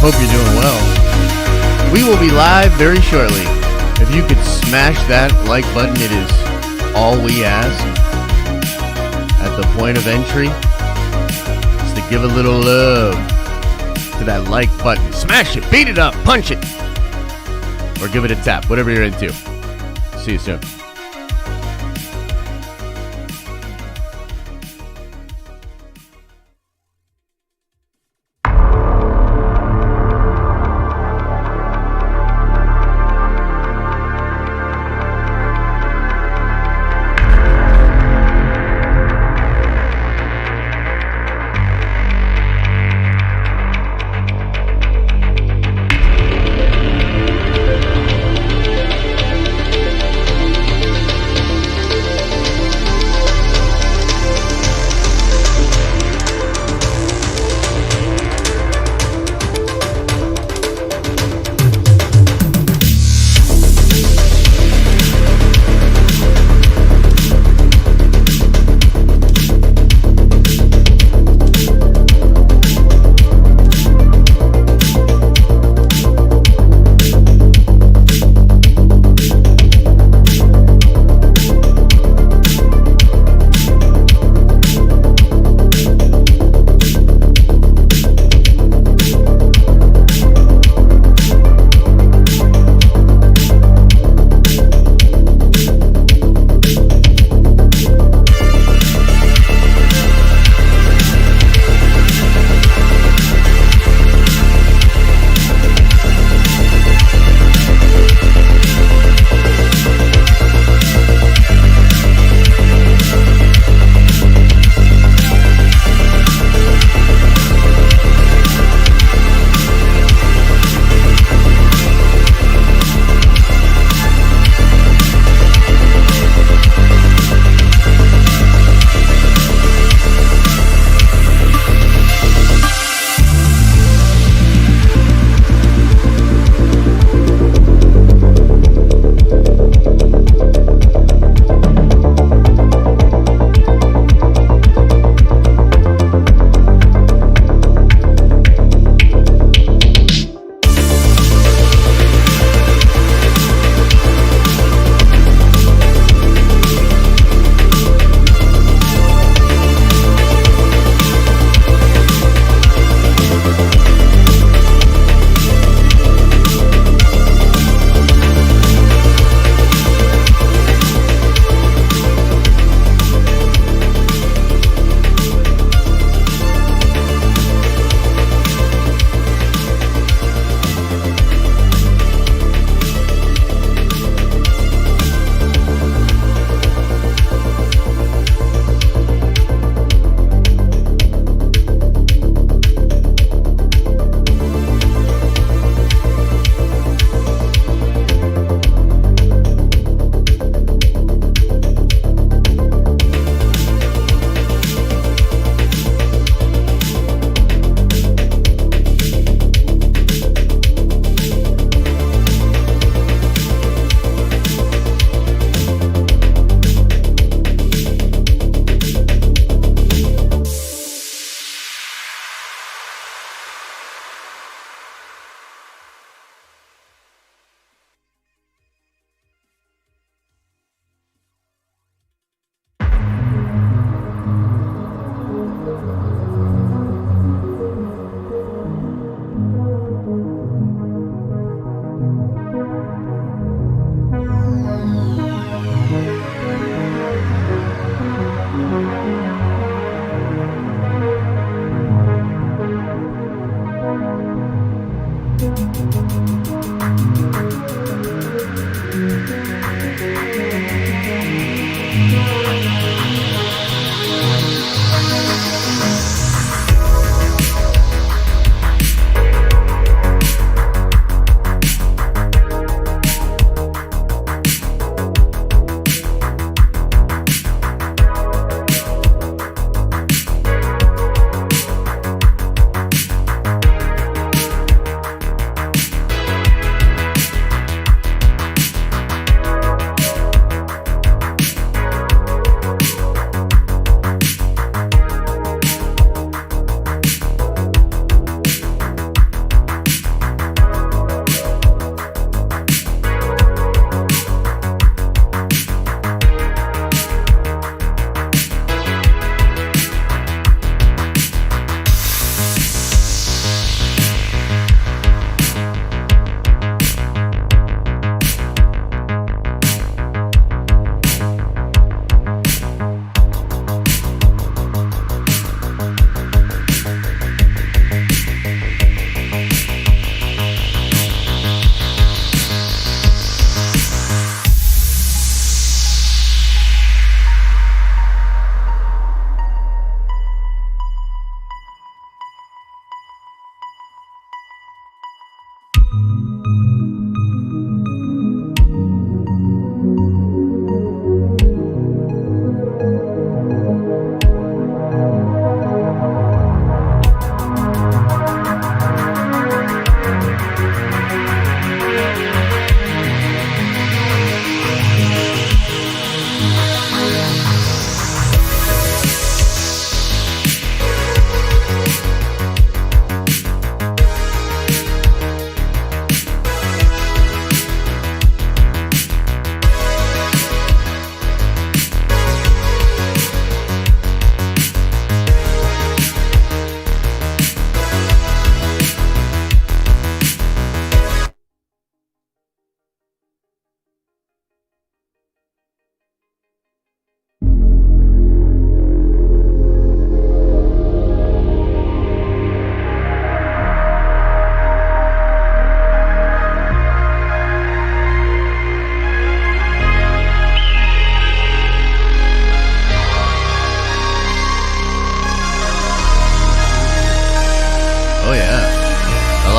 Hope you're doing well. We will be live very shortly. If you could smash that like button, it is all we ask. At the point of entry, is to give a little love to that like button. Smash it, beat it up, punch it, or give it a tap, whatever you're into. See you soon.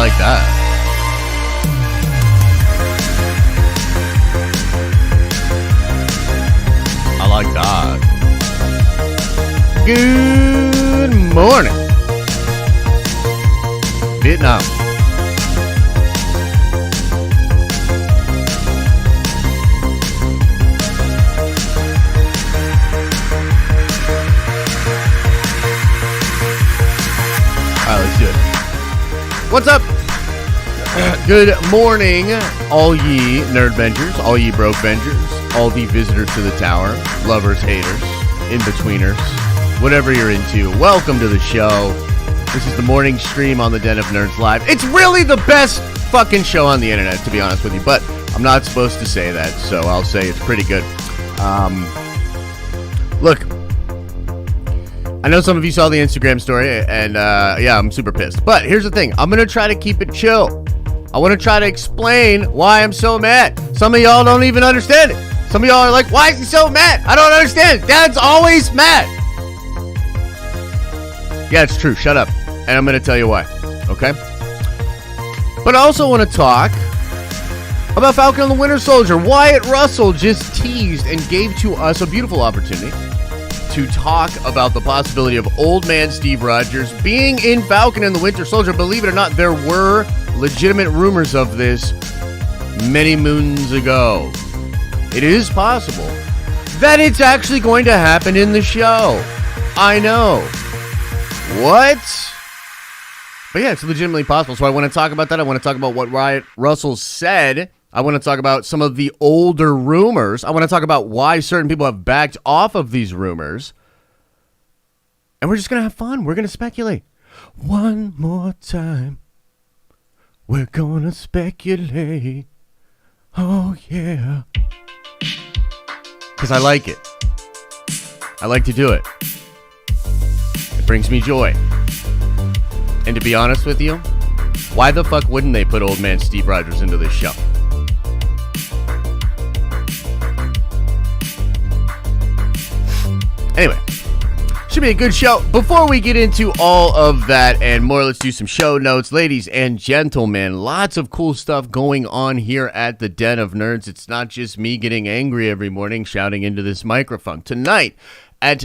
like that. I like that. Good morning, Vietnam. All right, let's do it. What's up? Good morning, all ye nerdvengers, all ye brokevengers, all the visitors to the tower, lovers, haters, in-betweeners, whatever you're into. Welcome to the show. This is the morning stream on the Den of Nerds Live. It's really the best fucking show on the internet, to be honest with you, but I'm not supposed to say that, so I'll say it's pretty good. Look, I know some of you saw the Instagram story, and yeah, I'm super pissed. But here's the thing. I'm going to try to keep it chill. I want to try to explain why I'm so mad. Some of y'all don't even understand it. Some of y'all are like, why is he so mad? I don't understand. Dad's always mad. Yeah, it's true. Shut up. And I'm going to tell you why. Okay? But I also want to talk about Falcon and the Winter Soldier. Wyatt Russell just teased and gave to us a beautiful opportunity to talk about the possibility of old man Steve Rogers being in Falcon and the Winter Soldier. Believe it or not, there were legitimate rumors of this many moons ago. It is possible that it's actually going to happen in the show. I know. What? But yeah, it's legitimately possible. So I want to talk about that. I want to talk about what Wyatt Russell said. I want to talk about some of the older rumors. I want to talk about why certain people have backed off of these rumors. And we're just going to have fun. We're going to speculate. One more time. We're going to speculate. Oh, yeah. Because I like it. I like to do it. It brings me joy. And to be honest with you, Why the fuck wouldn't they put old man Steve Rogers into this show? Anyway, should be a good show. Before we get into all of that and more, let's do some show notes. Ladies and gentlemen, lots of cool stuff going on here at the Den of Nerds. It's not just me getting angry every morning shouting into this microphone. Tonight at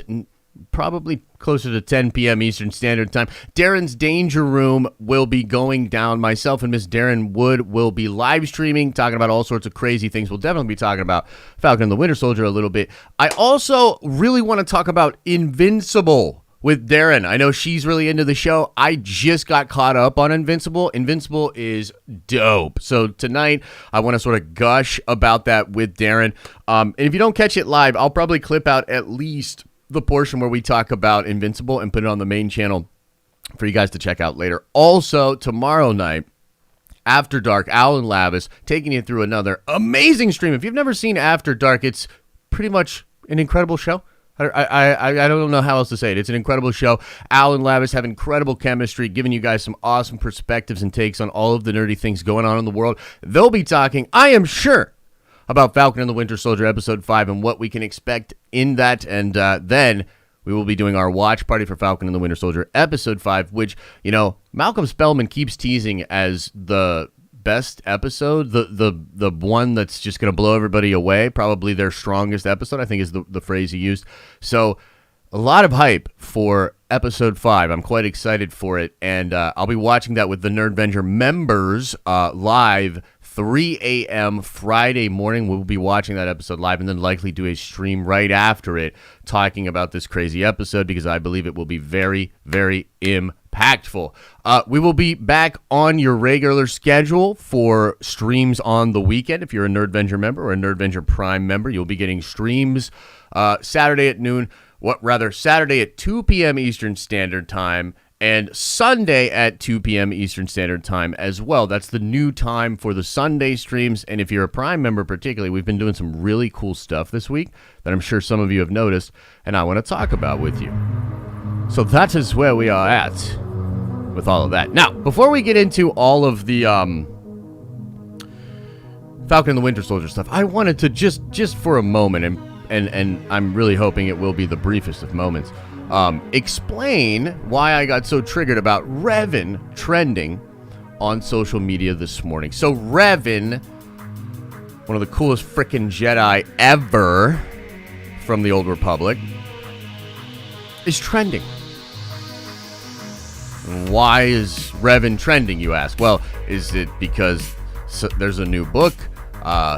probably closer to 10 p.m. Eastern Standard Time, Darren's Danger Room will be going down. Myself and Miss Darren Wood will be live streaming, talking about all sorts of crazy things. We'll definitely be talking about Falcon and the Winter Soldier a little bit. I also really want to talk about Invincible with Darren. I know she's really into the show. I just got caught up on Invincible. Invincible is dope. So tonight, I want to sort of gush about that with Darren. And if you don't catch it live, I'll probably clip out at least the portion where we talk about Invincible and put it on the main channel for you guys to check out later. Also, tomorrow night, After Dark, Alan Lavis taking you through another amazing stream. If you've never seen After Dark, it's pretty much an incredible show. I don't know how else to say it. It's an incredible show. Alan Lavis have incredible chemistry, giving you guys some awesome perspectives and takes on all of the nerdy things going on in the world. They'll be talking, I am sure, about Falcon and the Winter Soldier Episode 5 and what we can expect in that. And then we will be doing our watch party for Falcon and the Winter Soldier Episode 5, which, you know, Malcolm Spellman keeps teasing as the best episode, the one that's just going to blow everybody away, probably their strongest episode, I think is the phrase he used. So a lot of hype for Episode 5. I'm quite excited for it, and I'll be watching that with the NERDVENGER members live 3 a.m. Friday morning. We'll be watching that episode live and then likely do a stream right after it talking about this crazy episode because I believe it will be very, very impactful. We will be back on your regular schedule for streams on the weekend. If you're a NERDVENGER member or a NERDVENGER Prime member, you'll be getting streams Saturday at noon. Saturday at 2 p.m. Eastern Standard Time and Sunday at 2 p.m. Eastern Standard Time as well. That's the new time for the Sunday streams. And if you're a Prime member particularly, we've been doing some really cool stuff this week that I'm sure some of you have noticed and I want to talk about with you. So that is where we are at with all of that. Now, before we get into all of the Falcon and the Winter Soldier stuff, I wanted to just for a moment, and I'm really hoping it will be the briefest of moments, explain why I got so triggered about Revan trending on social media this morning. So Revan, one of the coolest frickin' Jedi ever from the Old Republic, is trending. Why is Revan trending, you ask? Well, is it because there's a new book?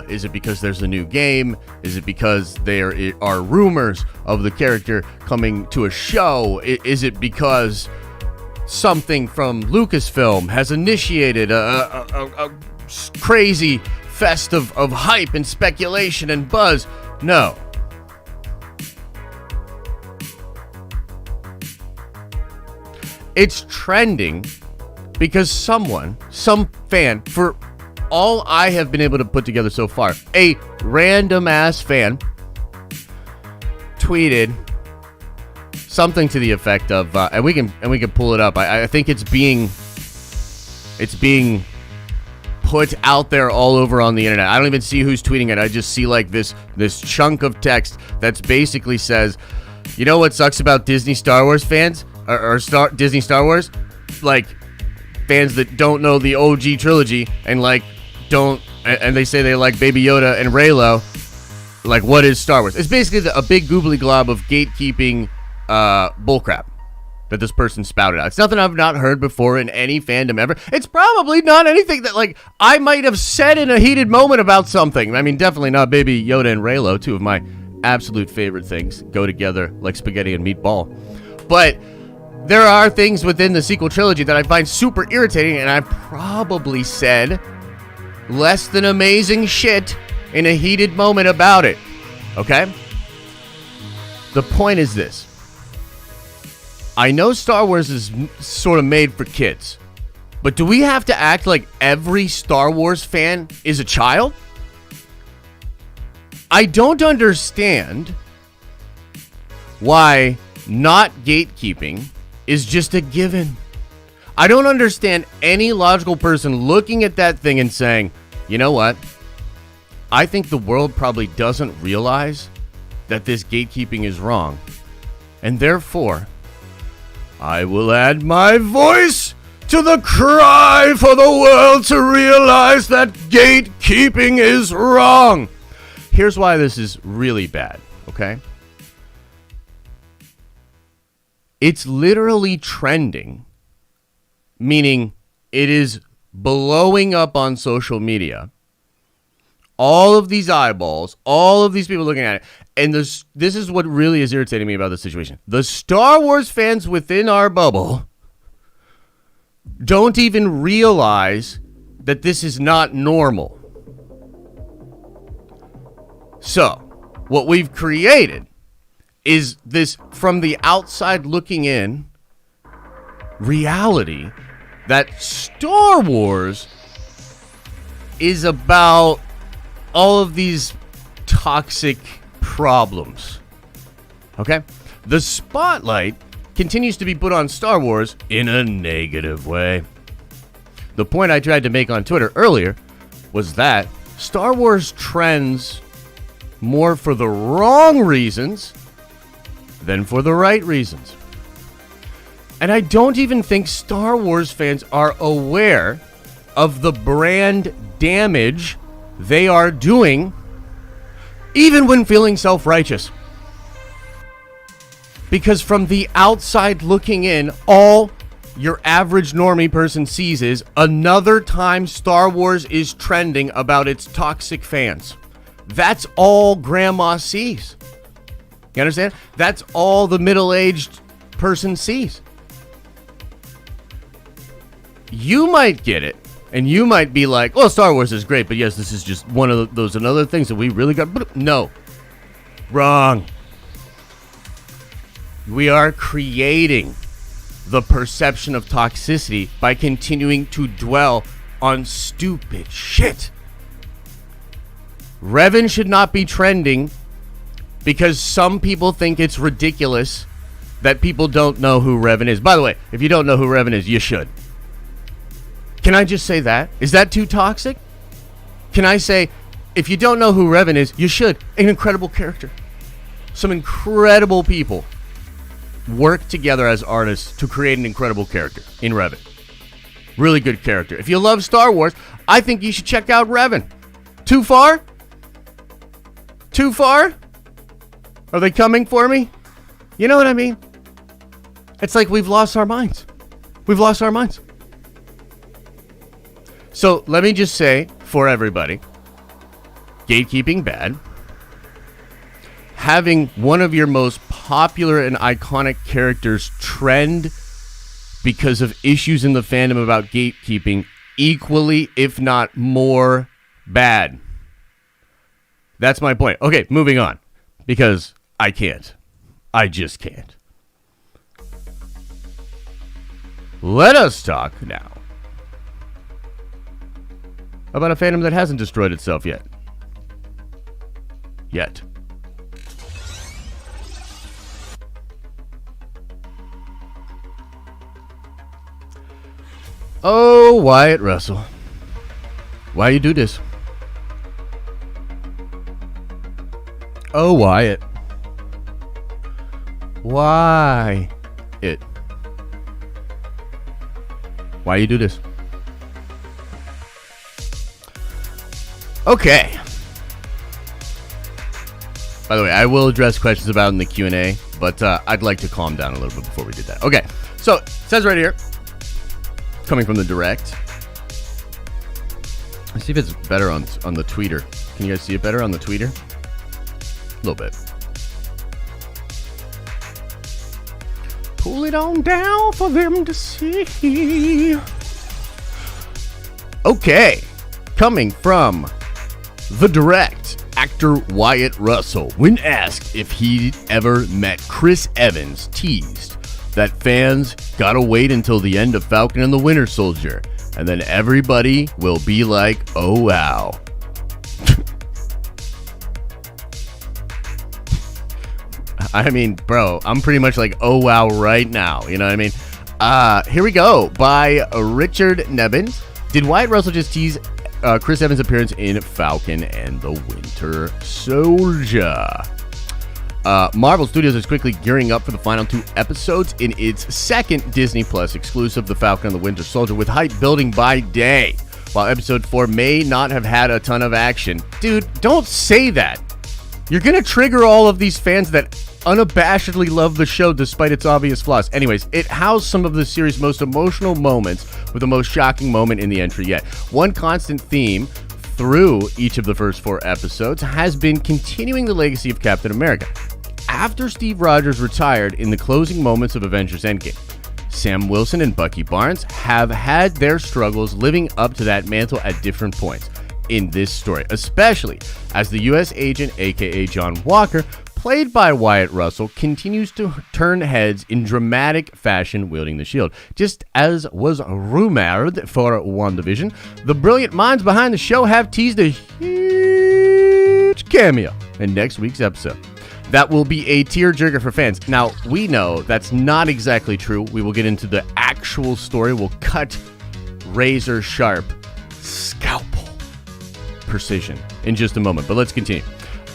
Is it because there's a new game? Is it because there are rumors of the character coming to a show? Is it because something from Lucasfilm has initiated a crazy fest of hype and speculation and buzz? No. It's trending because some fan, for all I have been able to put together so far, a random ass fan tweeted something to the effect of, and we can pull it up. I think it's being put out there all over on the internet. I don't even see who's tweeting it. I just see like this chunk of text that's basically says, you know what sucks about Disney Star Wars fans or Disney Star Wars, like fans that don't know the OG trilogy and like and they say they like Baby Yoda and Reylo. Like, what is Star Wars? It's basically a big goobly glob of gatekeeping bullcrap that this person spouted out. It's nothing I've not heard before in any fandom ever. It's probably not anything that, like, I might have said in a heated moment about something. I mean, definitely not Baby Yoda and Reylo, two of my absolute favorite things. Go together like spaghetti and meatball. But there are things within the sequel trilogy that I find super irritating, and I've probably said less than amazing shit in a heated moment about it. Okay? The point is this. I know Star Wars is sort of made for kids, but do we have to act like every Star Wars fan is a child? I don't understand why not gatekeeping is just a given. I don't understand any logical person looking at that thing and saying, you know what? I think the world probably doesn't realize that this gatekeeping is wrong. And therefore, I will add my voice to the cry for the world to realize that gatekeeping is wrong. Here's why this is really bad, okay? It's literally trending, meaning it is blowing up on social media. All of these eyeballs, all of these people looking at it. And this is what really is irritating me about the situation. The Star Wars fans within our bubble don't even realize that this is not normal. So, what we've created is this, from the outside looking in, reality that Star Wars is about all of these toxic problems. Okay? The spotlight continues to be put on Star Wars in a negative way. The point I tried to make on Twitter earlier was that Star Wars trends more for the wrong reasons than for the right reasons. And I don't even think Star Wars fans are aware of the brand damage they are doing, even when feeling self-righteous. Because from the outside looking in, all your average normie person sees is another time Star Wars is trending about its toxic fans. That's all grandma sees. You understand? That's all the middle-aged person sees. You might get it, and you might be like, well, Star Wars is great, but yes, this is just one of those and other things that we really got. No. Wrong. We are creating the perception of toxicity by continuing to dwell on stupid shit. Revan should not be trending because some people think it's ridiculous that people don't know who Revan is. By the way, if you don't know who Revan is, you should. Can I just say that? Is that too toxic? Can I say, if you don't know who Revan is, you should. An incredible character. Some incredible people work together as artists to create an incredible character in Revan. Really good character. If you love Star Wars, I think you should check out Revan. Too far? Too far? Are they coming for me? You know what I mean? It's like we've lost our minds. We've lost our minds. So let me just say for everybody, gatekeeping bad. Having one of your most popular and iconic characters trend because of issues in the fandom about gatekeeping equally, if not more, bad. That's my point. Okay, moving on. Because I can't. I just can't. Let us talk now about a fandom that hasn't destroyed itself yet. Oh, Wyatt Russell. Why you do this? Oh, Wyatt. Why it? Why you do this? Okay. By the way, I will address questions about it in the Q&A, but I'd like to calm down a little bit before we do that. Okay, so it says right here, coming from the direct. Let's see if it's better on the tweeter. Can you guys see it better on the tweeter? A little bit. Pull it on down for them to see. Okay, coming from the direct, actor Wyatt Russell, when asked if he ever met Chris Evans, teased that fans gotta wait until the end of Falcon and the Winter Soldier, and then everybody will be like, oh wow. I mean, bro, I'm pretty much like, oh wow right now, you know what I mean? Here we go. By Richard Nebbins. Did Wyatt Russell just tease Chris Evans' appearance in Falcon and the Winter Soldier? Marvel Studios is quickly gearing up for the final 2 episodes in its second Disney Plus exclusive, The Falcon and the Winter Soldier, with hype building by day. While episode 4 may not have had a ton of action. Dude, don't say that. You're going to trigger all of these fans that unabashedly love the show despite its obvious flaws. Anyways, it housed some of the series' most emotional moments with the most shocking moment in the entry yet. One constant theme through each of the first 4 episodes has been continuing the legacy of Captain America. After Steve Rogers retired in the closing moments of Avengers Endgame, Sam Wilson and Bucky Barnes have had their struggles living up to that mantle at different points in this story, especially as the U.S. agent, aka John Walker, played by Wyatt Russell, continues to turn heads in dramatic fashion wielding the shield. Just as was rumored for WandaVision, the brilliant minds behind the show have teased a huge cameo in next week's episode. That will be a tearjerker for fans. Now, we know that's not exactly true. We will get into the actual story. We'll cut razor sharp, scalpel precision in just a moment, but let's continue.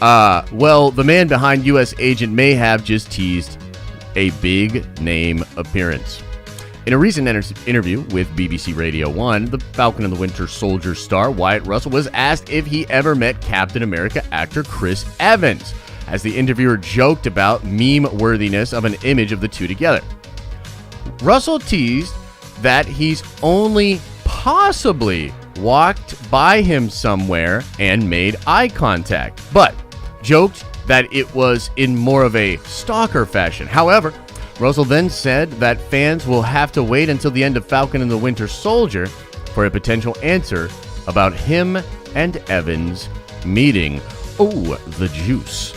Well, the man behind U.S. Agent may have just teased a big name appearance. In a recent interview with BBC Radio 1, the Falcon and the Winter Soldier star Wyatt Russell was asked if he ever met Captain America actor Chris Evans, as the interviewer joked about meme-worthiness of an image of the two together. Russell teased that he's only possibly walked by him somewhere and made eye contact, but joked that it was in more of a stalker fashion. However, Russell then said that fans will have to wait until the end of Falcon and the Winter Soldier for a potential answer about him and Evans meeting. Oh, the juice.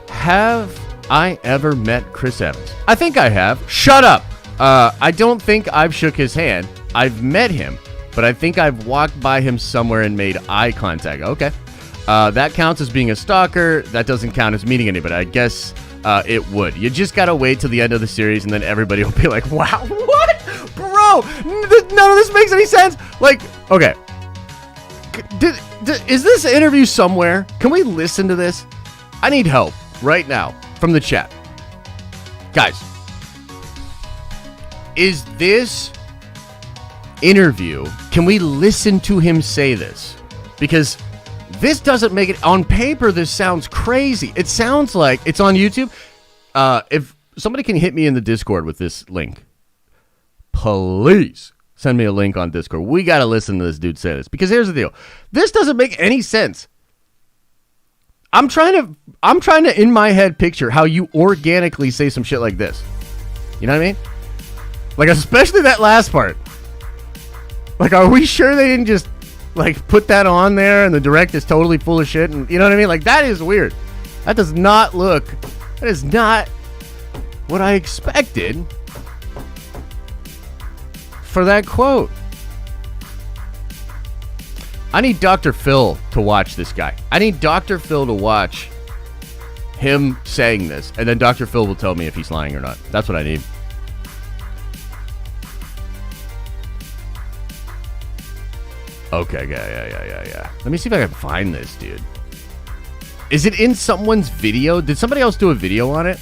Have I ever met Chris Evans? I think I have. Shut up! I don't think I've shook his hand. I've met him, but I think I've walked by him somewhere and made eye contact. Okay. That counts as being a stalker. That doesn't count as meeting anybody. I guess it would. You just gotta wait till the end of the series, and then everybody will be like, wow, what? Bro, none of this makes any sense. Like, okay. Is this interview somewhere? Can we listen to this? I need help right now from the chat. Guys, is this interview, can we listen to him say this? Because this doesn't make it, on paper, this sounds crazy. It sounds like it's on YouTube. If somebody can hit me in the Discord with this link, please send me a link on Discord. We got to listen to this dude say this, because here's the deal. This doesn't make any sense. I'm trying to in my head picture how you organically say some shit like this. You know what I mean? Like, especially that last part. Like, are we sure they didn't just, like, put that on there and the direct is totally full of shit? And you know what I mean? Like, that is weird. That is not what I expected for that quote. I need Dr. Phil to watch this guy. I need Dr. Phil to watch him saying this, and then Dr. Phil will tell me if he's lying or not. That's what I need. Okay, yeah. Let me see if I can find this, dude. Is it in someone's video? Did somebody else do a video on it?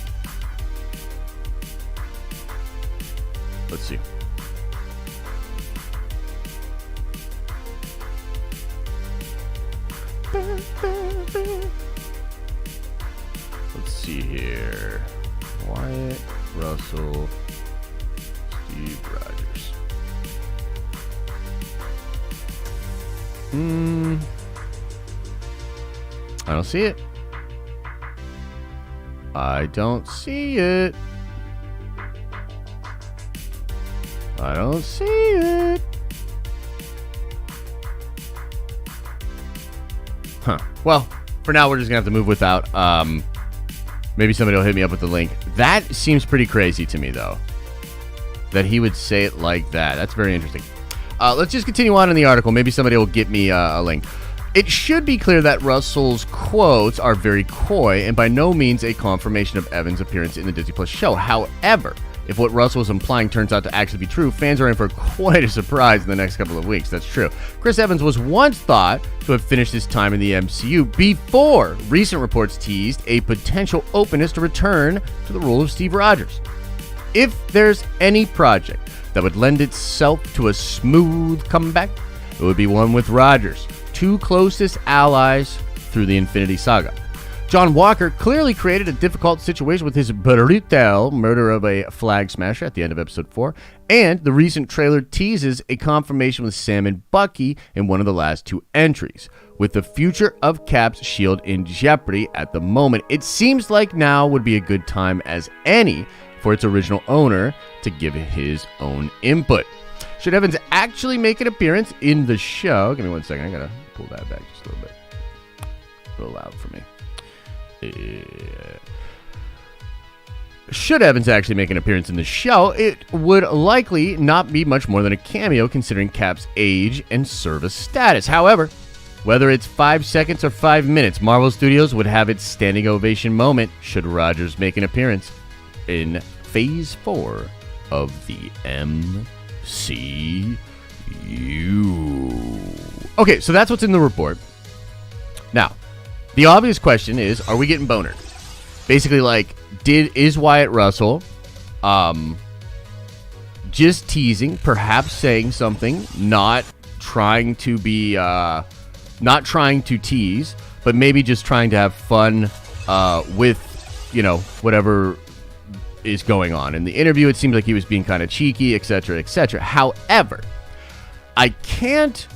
Let's see. Let's see here. Wyatt Russell, Steve Rogers. I don't see it. I don't see it. I don't see it. Huh. Well, for now, we're just going to have to move without. Maybe somebody will hit me up with the link. That seems pretty crazy to me, though, that he would say it like that. That's very interesting. Let's just continue on in the article. Maybe somebody will get me a link. It should be clear that Russell's quotes are very coy and by no means a confirmation of Evans' appearance in the Disney Plus show. However, If what Russell was implying turns out to actually be true, fans are in for quite a surprise in the next couple of weeks. That's true. Chris Evans was once thought to have finished his time in the MCU before recent reports teased a potential openness to return to the role of Steve Rogers. If there's any project that would lend itself to a smooth comeback, it would be one with Rogers, two closest allies through the Infinity Saga. John Walker clearly created a difficult situation with his brutal murder of a flag smasher at the end of episode 4, and the recent trailer teases a confirmation with Sam and Bucky in one of the last two entries. With the future of Cap's shield in jeopardy at the moment, it seems like now would be a good time as any for its original owner to give his own input. Should Evans actually make an appearance in the show? Give me 1 second, I gotta pull that back just a little bit. A little loud for me. Should Evans actually make an appearance in the show, it would likely not be much more than a cameo considering Cap's age and service status. However, whether it's 5 seconds or 5 minutes, Marvel Studios would have its standing ovation moment should Rogers make an appearance in Phase 4 of the MCU. Okay, so that's what's in the report. Now, the obvious question is, are we getting bonered? Basically, like, is Wyatt Russell just teasing, perhaps saying something, not trying to tease, but maybe just trying to have fun with, whatever is going on. In the interview, it seems like he was being kind of cheeky, etc., etc. However, I can't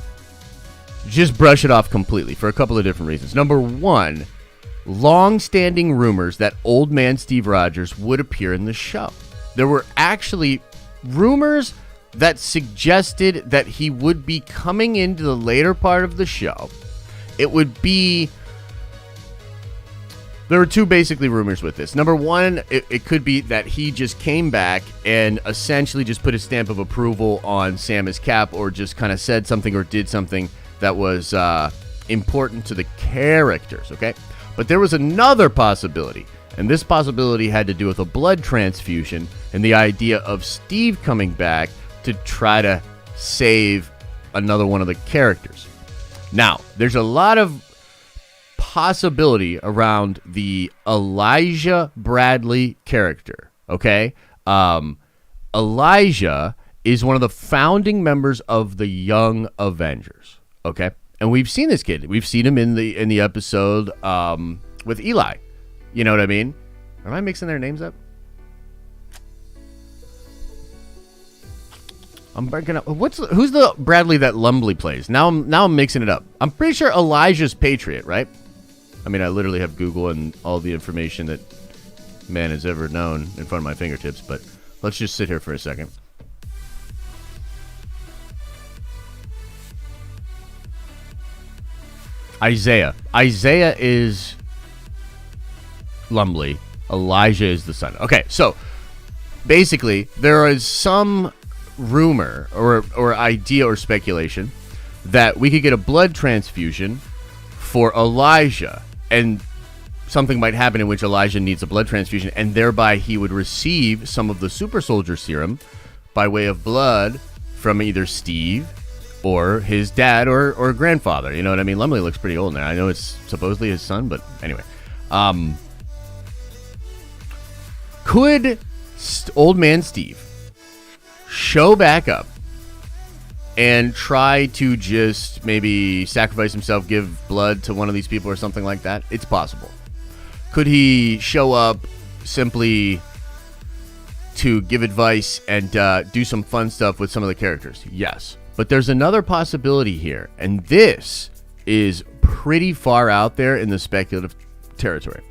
just brush it off completely for a couple of different reasons. Number one, long-standing rumors that old man Steve Rogers would appear in the show. There were actually rumors that suggested that he would be coming into the later part of the show. It would be... There were two basically rumors with this. Number one, it could be that he just came back and essentially just put a stamp of approval on Sam as Cap, or just kind of said something or did something that was important to the characters, okay? But there was another possibility, and this possibility had to do with a blood transfusion and the idea of Steve coming back to try to save another one of the characters. Now, there's a lot of possibility around the Elijah Bradley character, okay? Elijah is one of the founding members of the Young Avengers, okay? And we've seen this kid. We've seen him in the episode with Eli. You know what I mean? Am I mixing their names up? I'm breaking up. Who's the Bradley that Lumley plays? Now I'm mixing it up. I'm pretty sure Elijah's Patriot, right? I mean, I literally have Google and all the information that man has ever known in front of my fingertips, but let's just sit here for a second. Isaiah is Lumley. Elijah is the son. Okay, so basically, there is some rumor or idea or speculation that we could get a blood transfusion for Elijah, and something might happen in which Elijah needs a blood transfusion, and thereby he would receive some of the super soldier serum by way of blood from either Steve or his dad or grandfather. You know what I mean? Lumley looks pretty old now. I know it's supposedly his son, but anyway. Could old man Steve show back up and try to just maybe sacrifice himself, give blood to one of these people or something like that? It's possible. Could he show up simply to give advice and do some fun stuff with some of the characters? Yes. But there's another possibility here, and this is pretty far out there in the speculative territory.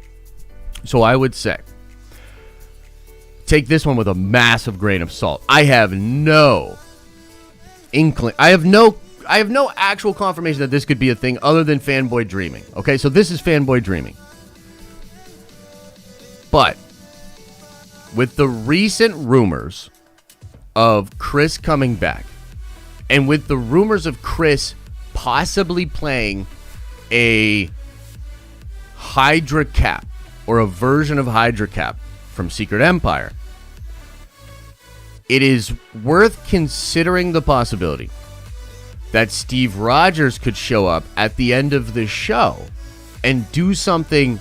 So I would say, take this one with a massive grain of salt. I have no inkling. I have no actual confirmation that this could be a thing other than fanboy dreaming. Okay, so this is fanboy dreaming. But with the recent rumors of Chris coming back, and with the rumors of Chris possibly playing a Hydra Cap or a version of Hydra Cap from Secret Empire, it is worth considering the possibility that Steve Rogers could show up at the end of the show and do something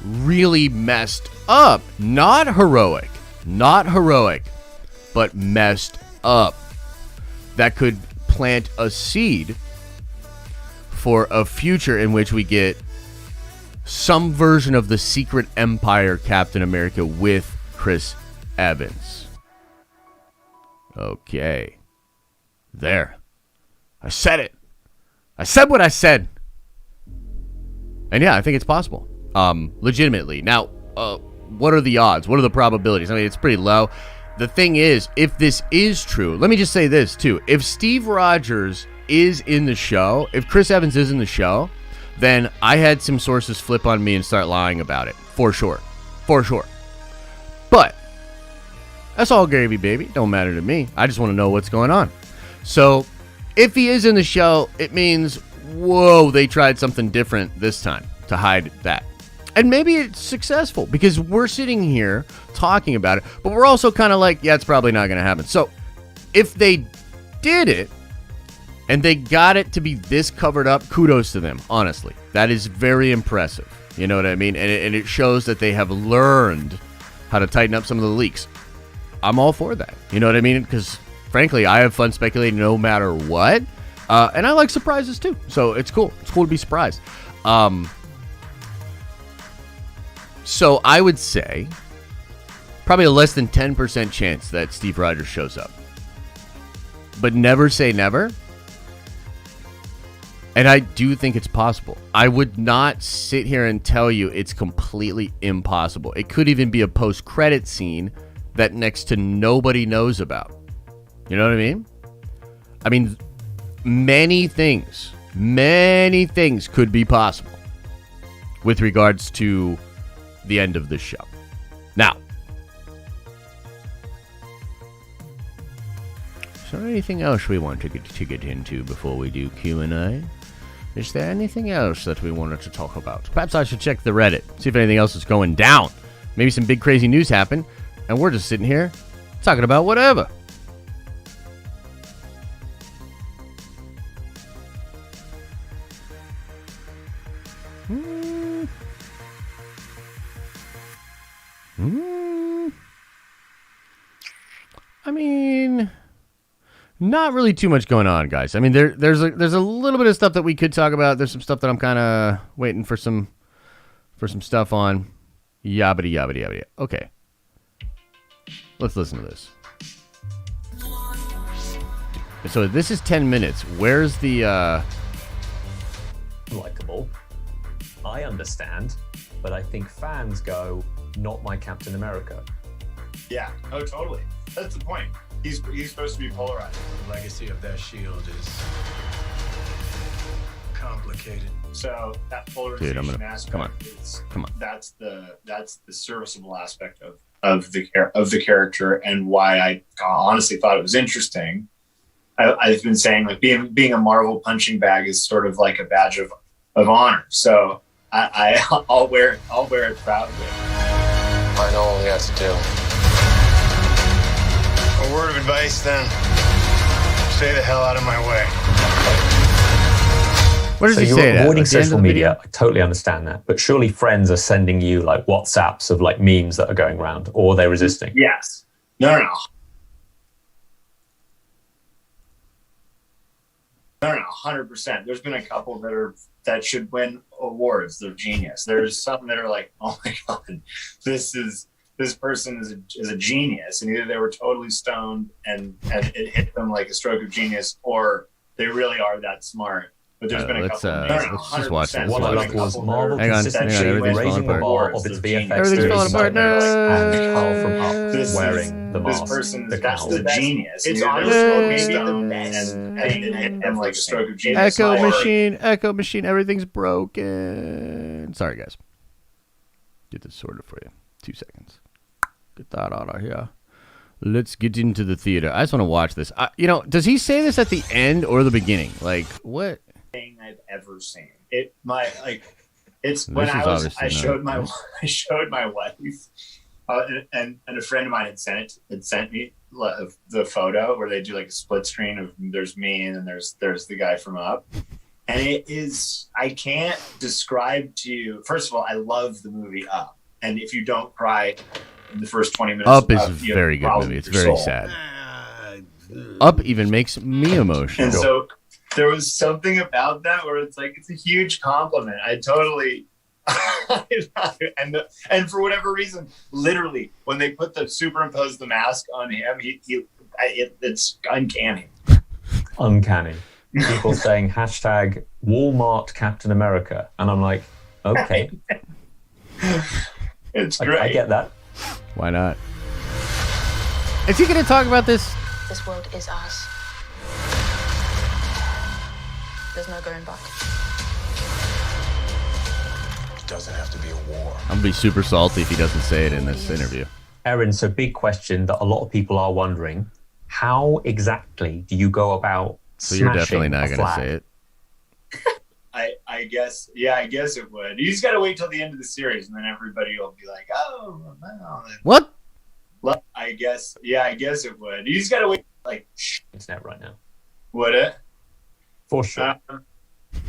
really messed up. Not heroic, but messed up. That could plant a seed for a future in which we get some version of the Secret Empire Captain America with Chris Evans. Okay. There. I said it. I said what I said. And yeah, I think it's possible. Legitimately. Now, what are the odds? What are the probabilities? I mean, it's pretty low. The thing is, if this is true, let me just say this too. If Steve Rogers is in the show, if Chris Evans is in the show, then I had some sources flip on me and start lying about it. For sure. But that's all gravy, baby. Don't matter to me. I just want to know what's going on. So if he is in the show, it means, whoa, they tried something different this time to hide that. And maybe it's successful because we're sitting here talking about it, but we're also kind of like, yeah, it's probably not going to happen. So if they did it and they got it to be this covered up, kudos to them, honestly. That is very impressive. You know what I mean? And it shows that they have learned how to tighten up some of the leaks. I'm all for that. You know what I mean? Because frankly, I have fun speculating no matter what. And I like surprises too. So it's cool. It's cool to be surprised. So I would say probably a less than 10% chance that Steve Rogers shows up. But never say never. And I do think it's possible. I would not sit here and tell you it's completely impossible. It could even be a post-credit scene that next to nobody knows about. You know what I mean? I mean, many things could be possible with regards to the end of the show. Now, is there anything else we want to get into before we do Q&A? Is there anything else that we wanted to talk about? Perhaps I should check the Reddit, see if anything else is going down. Maybe some big crazy news happened, and we're just sitting here talking about whatever. I mean, not really too much going on, guys. I mean, there's a little bit of stuff that we could talk about. There's some stuff that I'm kind of waiting for some stuff on. Yabbity yabbity yabbity. Okay, let's listen to this. So this is 10 minutes. Where's the likable? I understand, but I think fans go, not my Captain America. Yeah, oh, totally. That's the point. He's supposed to be polarized. The legacy of that shield is complicated. So that polarization aspect, come on. That's the serviceable aspect of the character, and why I honestly thought it was interesting. I've been saying, like, being a Marvel punching bag is sort of like a badge of honor. So I'll wear it proudly. I know all we have to do. A word of advice, then. Stay the hell out of my way. What does he you're say? avoiding social media. I totally understand that, but surely friends are sending you like WhatsApps of like memes that are going around, or they're resisting. Yes. No. 100%. There's been a couple that should win awards. They're genius. There's some that are like, oh my god, this person is a genius, and either they were totally stoned and it hit them like a stroke of genius, or they really are that smart. But there's been a couple. Let's just watch this. What I loved was Marvel hang on, consistently raising the bar of its VFX. Everything's falling apart. No. And Carl from Up wearing the mask. This person, the that's the genius. It's honestly honestly the best. And hit them like a stroke of genius. Echo machine, everything's broken. Sorry, guys. Get this sorted for you. 2 seconds. Get that out of here. Let's get into the theater. I just want to watch this. Does he say this at the end or the beginning? Like, what? Thing I've ever seen. It's when I showed my wife, and a friend of mine had sent me the photo where they do like a split screen of there's me and then there's the guy from Up. And it is, I can't describe to you. First of all, I love the movie Up. And if you don't cry in the first 20 minutes, Up is a very good movie. It's very sad. Up even makes me emotional. And so there was something about that where it's like, it's a huge compliment. I totally, and for whatever reason, literally, when they superimpose the mask on him, it's uncanny. Uncanny. People saying hashtag Walmart Captain America. And I'm like, okay. It's great. I get that. Why not? Is he going to talk about this? This world is ours. There's no going back. It doesn't have to be a war. I'm going to be super salty if he doesn't say it in this interview. Erin, so big question that a lot of people are wondering. How exactly do you go about So you're definitely not going to say it. I guess it would. You just got to wait till the end of the series, and then everybody will be like, "Oh, no." What? I guess it would. You just got to wait. Like, internet right now. Would it? For sure.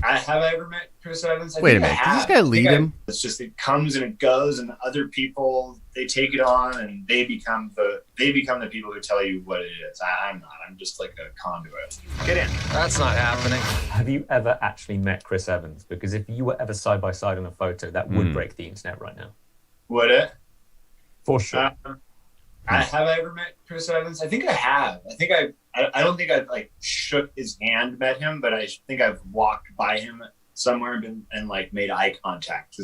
Have I ever met Chris Evans? Wait a minute. Does this guy lead him? It's just it comes and it goes, and other people they take it on, and they become the people who tell you what it is. I'm not. I'm just like a conduit. Get in. That's not happening. Have you ever actually met Chris Evans? Because if you were ever side by side in a photo, that would break the internet right now. Would it? For sure. Have I ever met Chris Evans? I think I have. I don't think I've like shook his hand, met him, but I think I've walked by him somewhere and like made eye contact.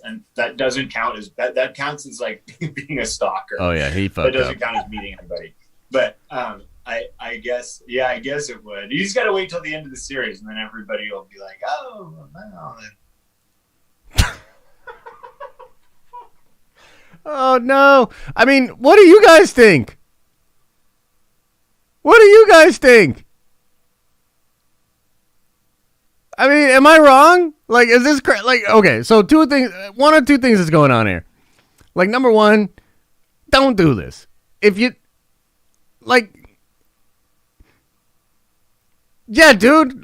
And that doesn't count as that counts as like being a stalker. Oh yeah, he fucked up. That doesn't count as meeting anybody. But I guess it would. You just got to wait till the end of the series, and then everybody will be like, "Oh, no." Oh no! I mean, what do you guys think? What do you guys think? I mean, am I wrong? Like, is this like okay? So one or two things is going on here. Like, number one, don't do this. If you like, yeah, dude.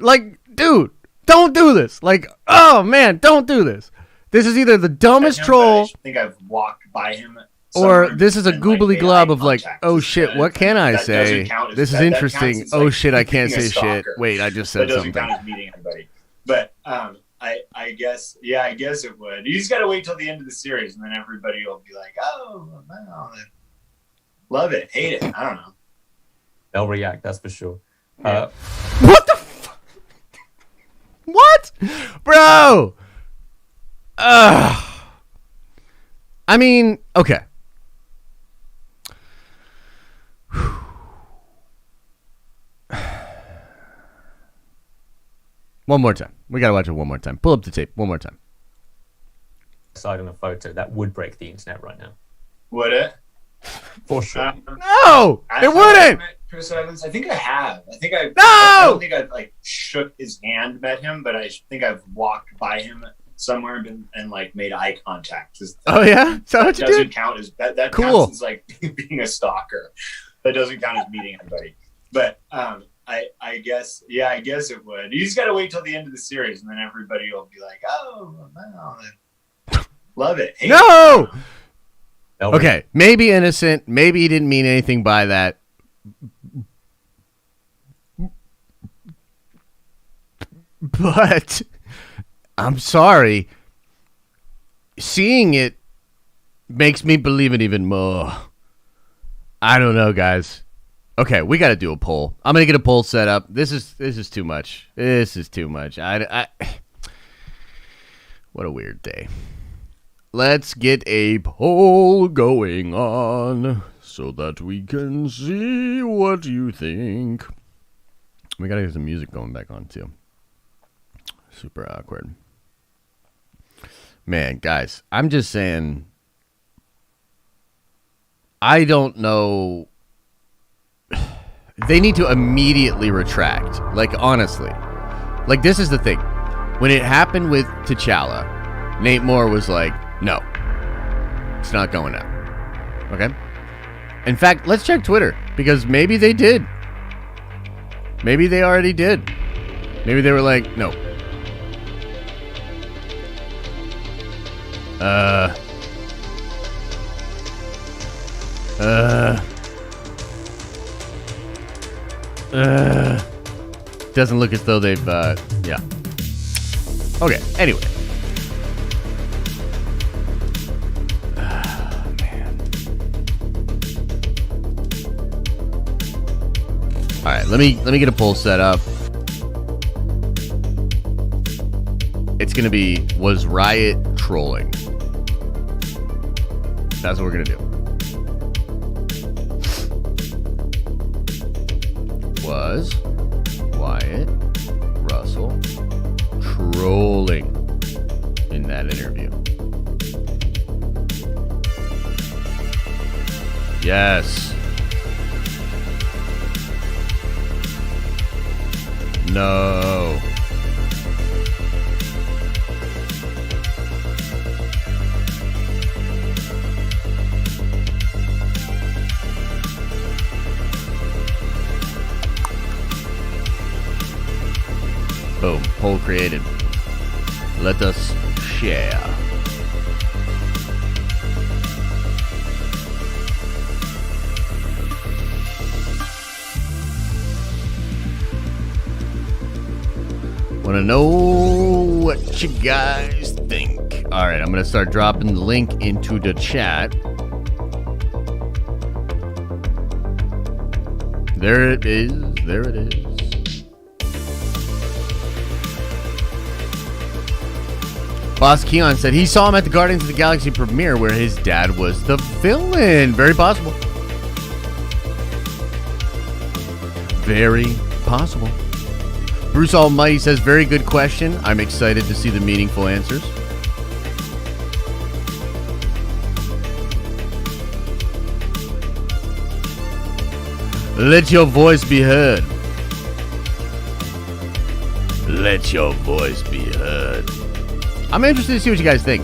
Don't do this. Like, oh man, don't do this. This is either the dumbest troll. I think I've walked by him. Or this is a goobly glob of like, oh shit, what can I say? This is interesting. Oh shit, I can't say shit. Wait, I just said something. That doesn't count as meeting anybody. But I guess it would. You just got to wait till the end of the series, and then everybody will be like, "Oh, no." Love it, hate it. I don't know. They'll react, that's for sure. What the fuck? What? Bro! I mean, okay. One more time. We gotta watch it one more time. Pull up the tape one more time. Side in a photo, that would break the internet right now. Would it? For sure. No! It wouldn't! Chris Evans? I think I have. I don't think I've like shook his hand, met him, but I think I've walked by him somewhere and like made eye contact. Oh yeah? Is that what you doesn't did? count as that Cool. counts as like being a stalker. That doesn't count as meeting anybody. But I guess it would. You just gotta wait till the end of the series, and then everybody will be like, "Oh, no." Love it. Hate No! It. Okay, maybe innocent. Maybe he didn't mean anything by that. But I'm sorry. Seeing it makes me believe it even more. I don't know, guys. Okay, we got to do a poll. I'm gonna get a poll set up. This is too much. This is too much. I what a weird day. Let's get a poll going on so that we can see what you think. We gotta get some music going back on too. Super awkward. Man, guys, I'm just saying, I don't know. They need to immediately retract. Like, honestly. Like, this is the thing. When it happened with T'Challa, Nate Moore was like, no, it's not going out. Okay? In fact, let's check Twitter, because maybe they did. Maybe they already did. Maybe they were like, no. Doesn't look as though they've, yeah. Okay, anyway. Man. Alright, let me get a poll set up. It's gonna be, was Riot trolling? That's what we're gonna do. Was Wyatt Russell trolling in that interview? Yes. No. Boom. Poll created. Let us share. Want to know what you guys think? All right, I'm going to start dropping the link into the chat. There it is. There it is. Boss Keon said he saw him at the Guardians of the Galaxy premiere where his dad was the villain. Very possible. Very possible. Bruce Almighty says, very good question. I'm excited to see the meaningful answers. Let your voice be heard. Let your voice be heard. I'm interested to see what you guys think.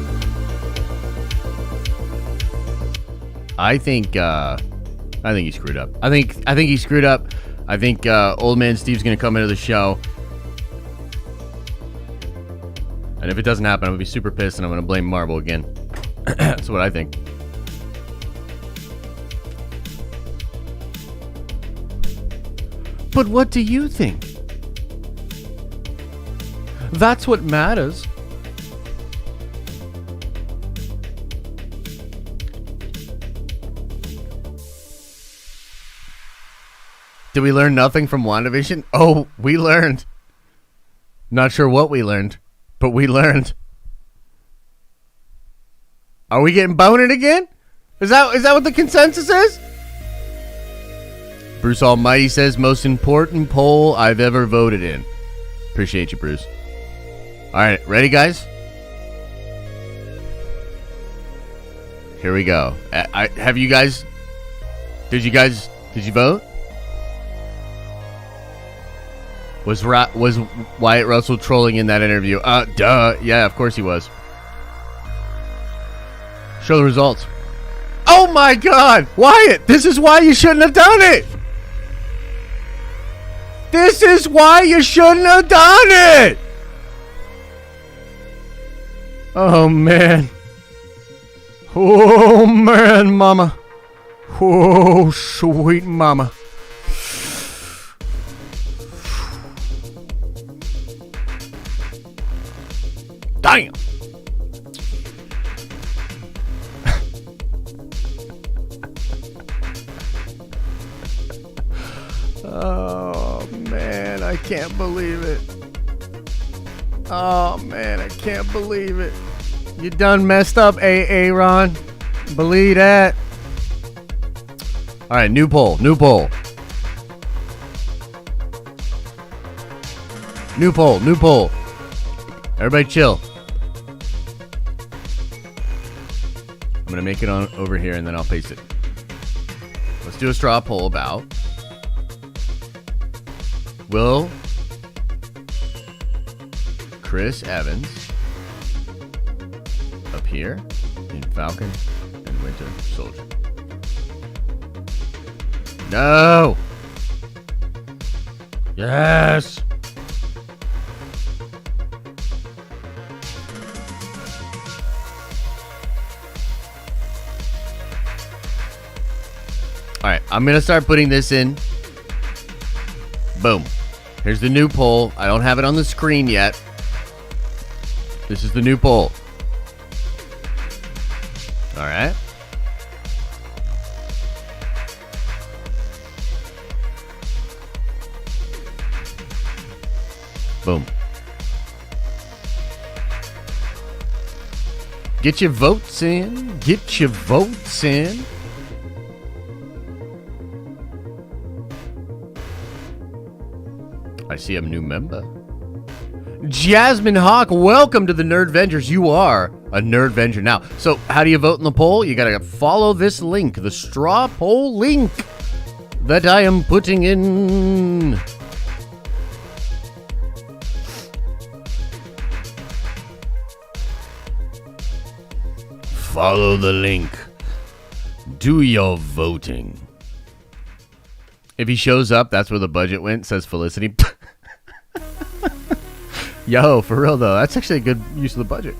I think he screwed up. I think he screwed up. I think old man Steve's gonna come into the show, and if it doesn't happen, I'm gonna be super pissed, and I'm gonna blame Marvel again. That's what I think. But what do you think? That's what matters. Did we learn nothing from WandaVision? Oh, we learned. Not sure what we learned, but we learned. Are we getting boned again? Is that what the consensus is? Bruce Almighty says, most important poll I've ever voted in. Appreciate you, Bruce. All right, ready, guys? Here we go. Did you vote? Was Wyatt Russell trolling in that interview? Duh. Yeah, of course he was. Show the results. Oh my God, Wyatt! This is why you shouldn't have done it. This is why you shouldn't have done it. Oh man. Oh man, mama. Oh sweet mama. Damn. Oh man, I can't believe it. Oh man, I can't believe it. You done messed up, Aaron. Believe that. All right, new poll. New poll. Everybody chill. I'm going to make it on over here and then I'll paste it. Let's do a straw poll about, will Chris Evans appear in Falcon and Winter Soldier? No. Yes. All right, I'm going to start putting this in. Boom. Here's the new poll. I don't have it on the screen yet. This is the new poll. All right. Boom. Get your votes in. Get your votes in. I see a new member. Jasmine Hawk, welcome to the Nerdvengers. You are a Nerdvenger now. So how do you vote in the poll? You gotta follow this link, the straw poll link that I am putting in. Follow the link. Do your voting. If he shows up, that's where the budget went, says Felicity. Yo, for real though, that's actually a good use of the budget.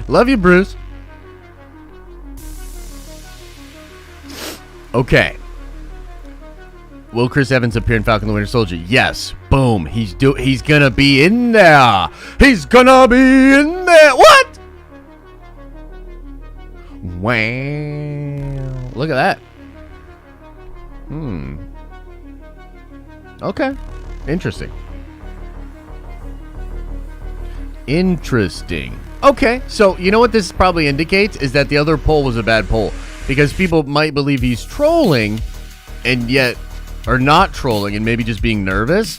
Love you, Bruce. Okay. Will Chris Evans appear in Falcon and Winter Soldier? Yes. Boom. He's gonna be in there. He's gonna be in there. What? Wow. Look at that. Okay. Interesting. Interesting. Okay. So, you know what this probably indicates is that the other poll was a bad poll. Because people might believe he's trolling and yet are not trolling and maybe just being nervous.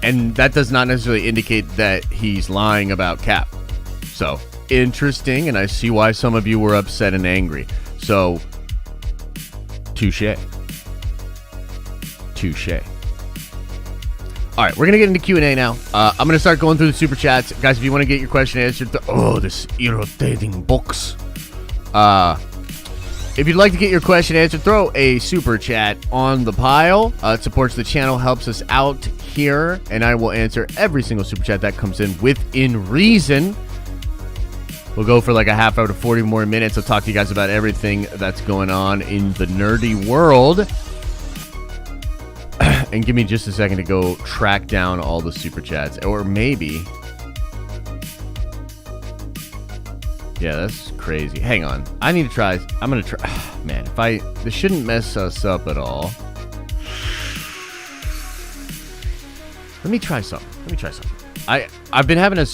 And that does not necessarily indicate that he's lying about Cap. So, interesting, and I see why some of you were upset and angry. So, touche. Touche. All right, we're going to get into Q&A now. I'm going to start going through the super chats. Guys, if you want to get your question answered, this irritating box. If you'd like to get your question answered, throw a super chat on the pile. It supports the channel, helps us out here, and I will answer every single super chat that comes in within reason. We'll go for like a half hour to 40 more minutes. I'll talk to you guys about everything that's going on in the nerdy world. And give me just a second to go track down all the super chats. Or maybe... Yeah, that's crazy. Hang on. I need to try... I'm going to try... Man, this shouldn't mess us up at all. Let me try something. I've been having a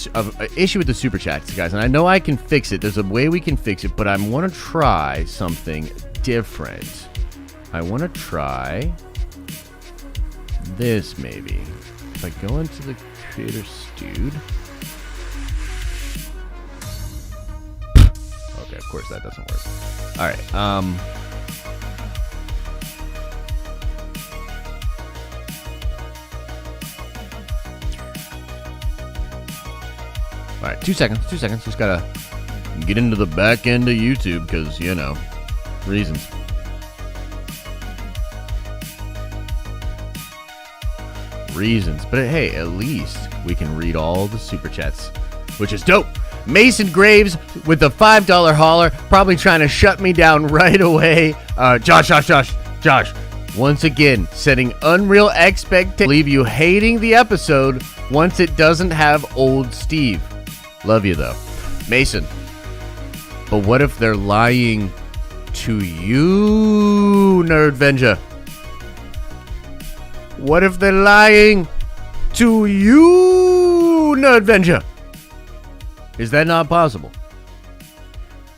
issue with the super chats, guys, and I know I can fix it. There's a way we can fix it, but I want to try something different. I want to try this, maybe. If I go into the Creator Studio. Okay, of course that doesn't work. All right. All right, 2 seconds. Just gotta get into the back end of YouTube because, you know, reasons. But hey, at least we can read all the super chats, which is dope. Mason Graves with the $5 hauler, probably trying to shut me down right away. Josh. Once again, setting unreal expectations. Leave you hating the episode once it doesn't have old Steve. Love you though. Mason. But what if they're lying to you, Nerdvenger? What if they're lying to you, Nerdvenger? Is that not possible?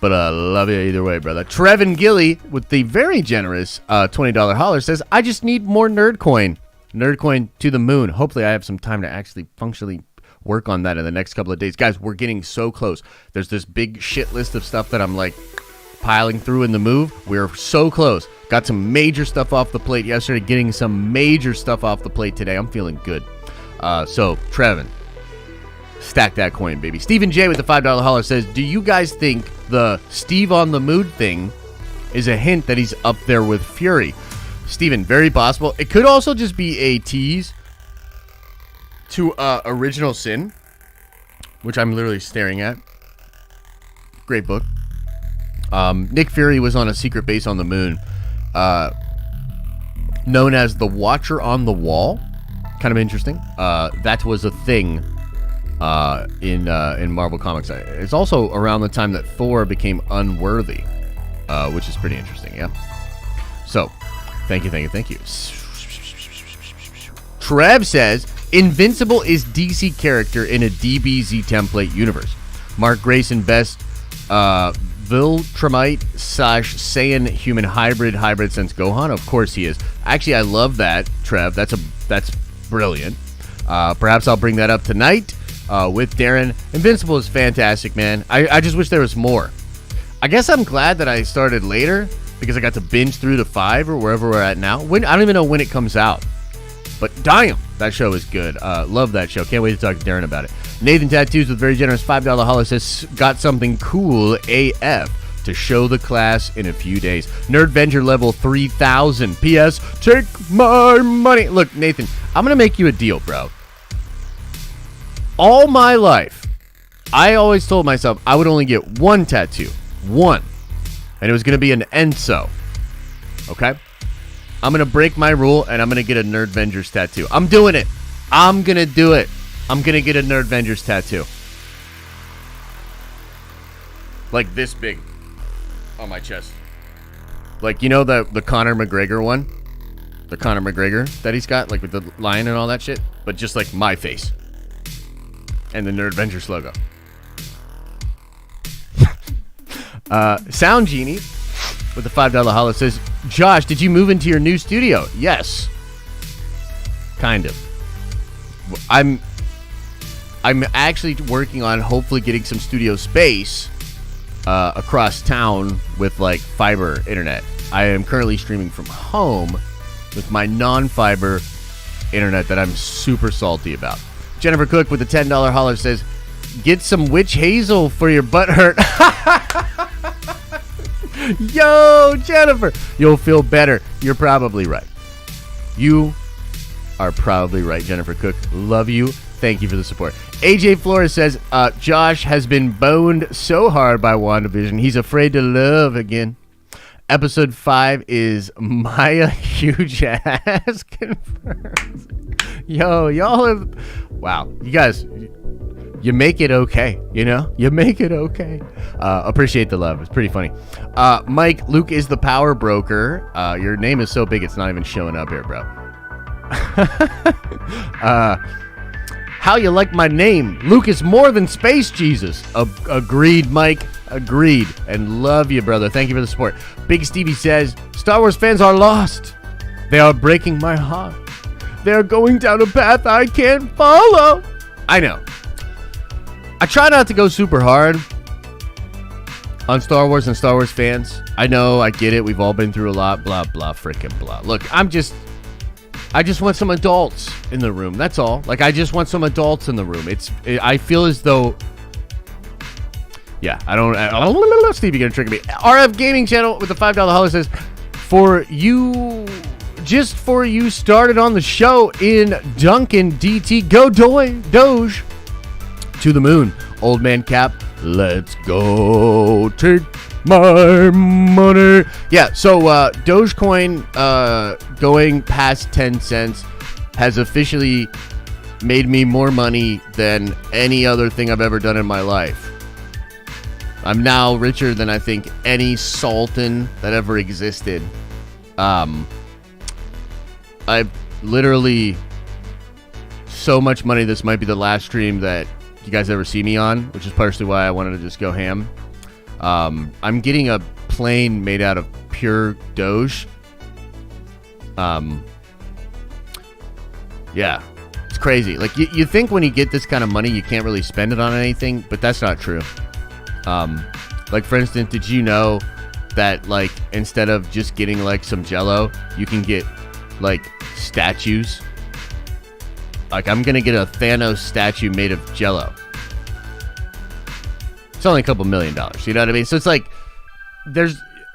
But I love you either way, brother. Trevin Gilly with the very generous $20 hauler says, I just need more Nerdcoin. Nerdcoin to the moon. Hopefully I have some time to actually functionally work on that in the next couple of days. Guys, we're getting so close. There's this big shit list of stuff that I'm like piling through in the move. We're so close. Got some major stuff off the plate yesterday. Getting some major stuff off the plate today. I'm feeling good. So, Trevin, Stack that coin, baby. Stephen J with the $5 holler says, do you guys think the Steve on the Mood thing is a hint that he's up there with Fury? Stephen, very possible. It could also just be a tease to Original Sin, which I'm literally staring at. Great book. Nick Fury was on a secret base on the moon, known as the Watcher on the Wall. Kind of interesting. That was a thing in Marvel Comics. It's also around the time that Thor became unworthy, which is pretty interesting. Yeah. So, thank you. Trev says, Invincible is DC character in a DBZ template universe. Mark Grayson best Viltrumite / Saiyan human hybrid since Gohan. Of course he is. Actually, I love that, Trev. That's brilliant. Perhaps I'll bring that up tonight with Darren. Invincible is fantastic, man. I just wish there was more. I guess I'm glad that I started later because I got to binge through the 5 or wherever we're at now. I don't even know when it comes out. But damn, that show is good. Love that show. Can't wait to talk to Darren about it. Nathan Tattoos with very generous $5 holler says, got something cool AF to show the class in a few days. NERDVENGER level 3000. P.S. Take my money. Look, Nathan, I'm going to make you a deal, bro. All my life, I always told myself I would only get one tattoo. One. And it was going to be an Enso. Okay? I'm going to break my rule, and I'm going to get a NERDVENGERS tattoo. I'm doing it. I'm going to do it. I'm going to get a NERDVENGERS tattoo. Like this big on my chest. Like, you know the Conor McGregor one? The Conor McGregor that he's got, like with the lion and all that shit? But just like my face. And the NERDVENGERS logo. Sound Genie with the $5 holler says, Josh, did you move into your new studio? Yes. Kind of. I'm actually working on hopefully getting some studio space across town with like fiber internet. I am currently streaming from home with my non-fiber internet that I'm super salty about. Jennifer Cook with the $10 holler says, get some witch hazel for your butt hurt. Yo, Jennifer, you'll feel better. You're probably right. You are probably right, Jennifer Cook. Love you. Thank you for the support. AJ Flores says, Josh has been boned so hard by WandaVision, he's afraid to love again. Episode 5 is Maya huge ass confirmed. Yo, y'all have... Wow, you guys... You make it okay, you know? You make it okay. Appreciate the love. It's pretty funny. Mike, Luke is the power broker. Your name is so big it's not even showing up here, bro. How you like my name? Luke is more than Space Jesus. Agreed, Mike. Agreed. And love you, brother. Thank you for the support. Big Stevie says, Star Wars fans are lost. They are breaking my heart. They are going down a path I can't follow. I know. I try not to go super hard on Star Wars and Star Wars fans. I know, I get it. We've all been through a lot. Blah, blah, frickin' blah. Look, I just want some adults in the room. That's all. Like, I just want some adults in the room. I feel as though... Yeah, I don't... Steve, you're going to trigger me. RF Gaming Channel with the $5 holler says, just for you started on the show in Duncan DT. Go Doge. To the moon. Old man Cap, let's go. Take my money. Yeah, so Dogecoin going past 10 cents has officially made me more money than any other thing I've ever done in my life. I'm now richer than I think any Sultan that ever existed. I've literally so much money. This might be the last stream that you guys ever see me on, which is partially why I wanted to just go ham. I'm getting a plane made out of pure Doge. Yeah, it's crazy. Like you think when you get this kind of money, you can't really spend it on anything, but that's not true. Like for instance, did you know that like instead of just getting like some Jello, you can get like statues? Like I'm gonna get a Thanos statue made of Jello. It's only a couple $1 million. You know what I mean? So it's like,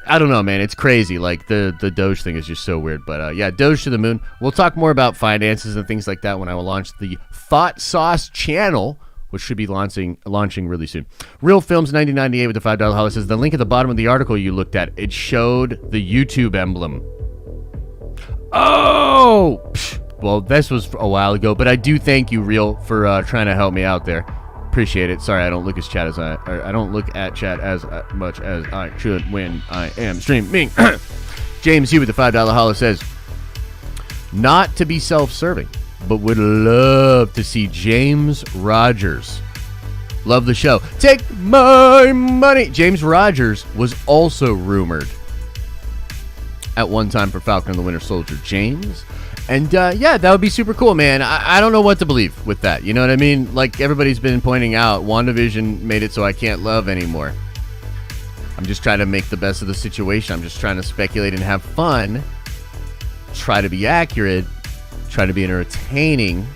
I don't know, man. It's crazy. Like the Doge thing is just so weird. But yeah, Doge to the moon. We'll talk more about finances and things like that when I will launch the Thought Sauce channel, which should be launching really soon. Real Films 1998 with the $5 holler says the link at the bottom of the article you looked at, it showed the YouTube emblem. Oh, well, this was a while ago, but I do thank you, Real, for trying to help me out there. Appreciate it. Sorry, I don't look at chat as much as I should when I am streaming. James Hugh with the $5 holler says, not to be self-serving, but would love to see James Rogers. Love the show. Take my money. James Rogers was also rumored at one time for Falcon and the Winter Soldier. James. And yeah, that would be super cool, man. I don't know what to believe with that. You know what I mean? Like everybody's been pointing out, WandaVision made it so I can't love anymore. I'm just trying to make the best of the situation. I'm just trying to speculate and have fun. Try to be accurate. Try to be entertaining.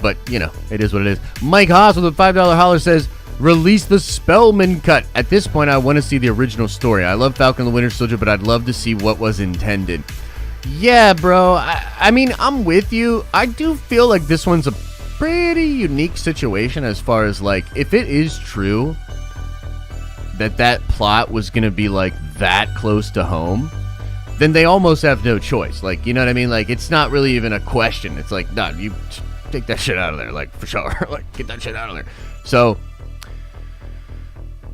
But, you know, it is what it is. Mike Haas with a $5 holler says, release the Spellman cut. At this point, I want to see the original story. I love Falcon and the Winter Soldier, but I'd love to see what was intended. Yeah, bro. I mean, I'm with you. I do feel like this one's a pretty unique situation as far as, like, if it is true that plot was going to be, like, that close to home, then they almost have no choice. Like, you know what I mean? Like, it's not really even a question. It's like, no, you take that shit out of there. Like, for sure. Like, get that shit out of there. So,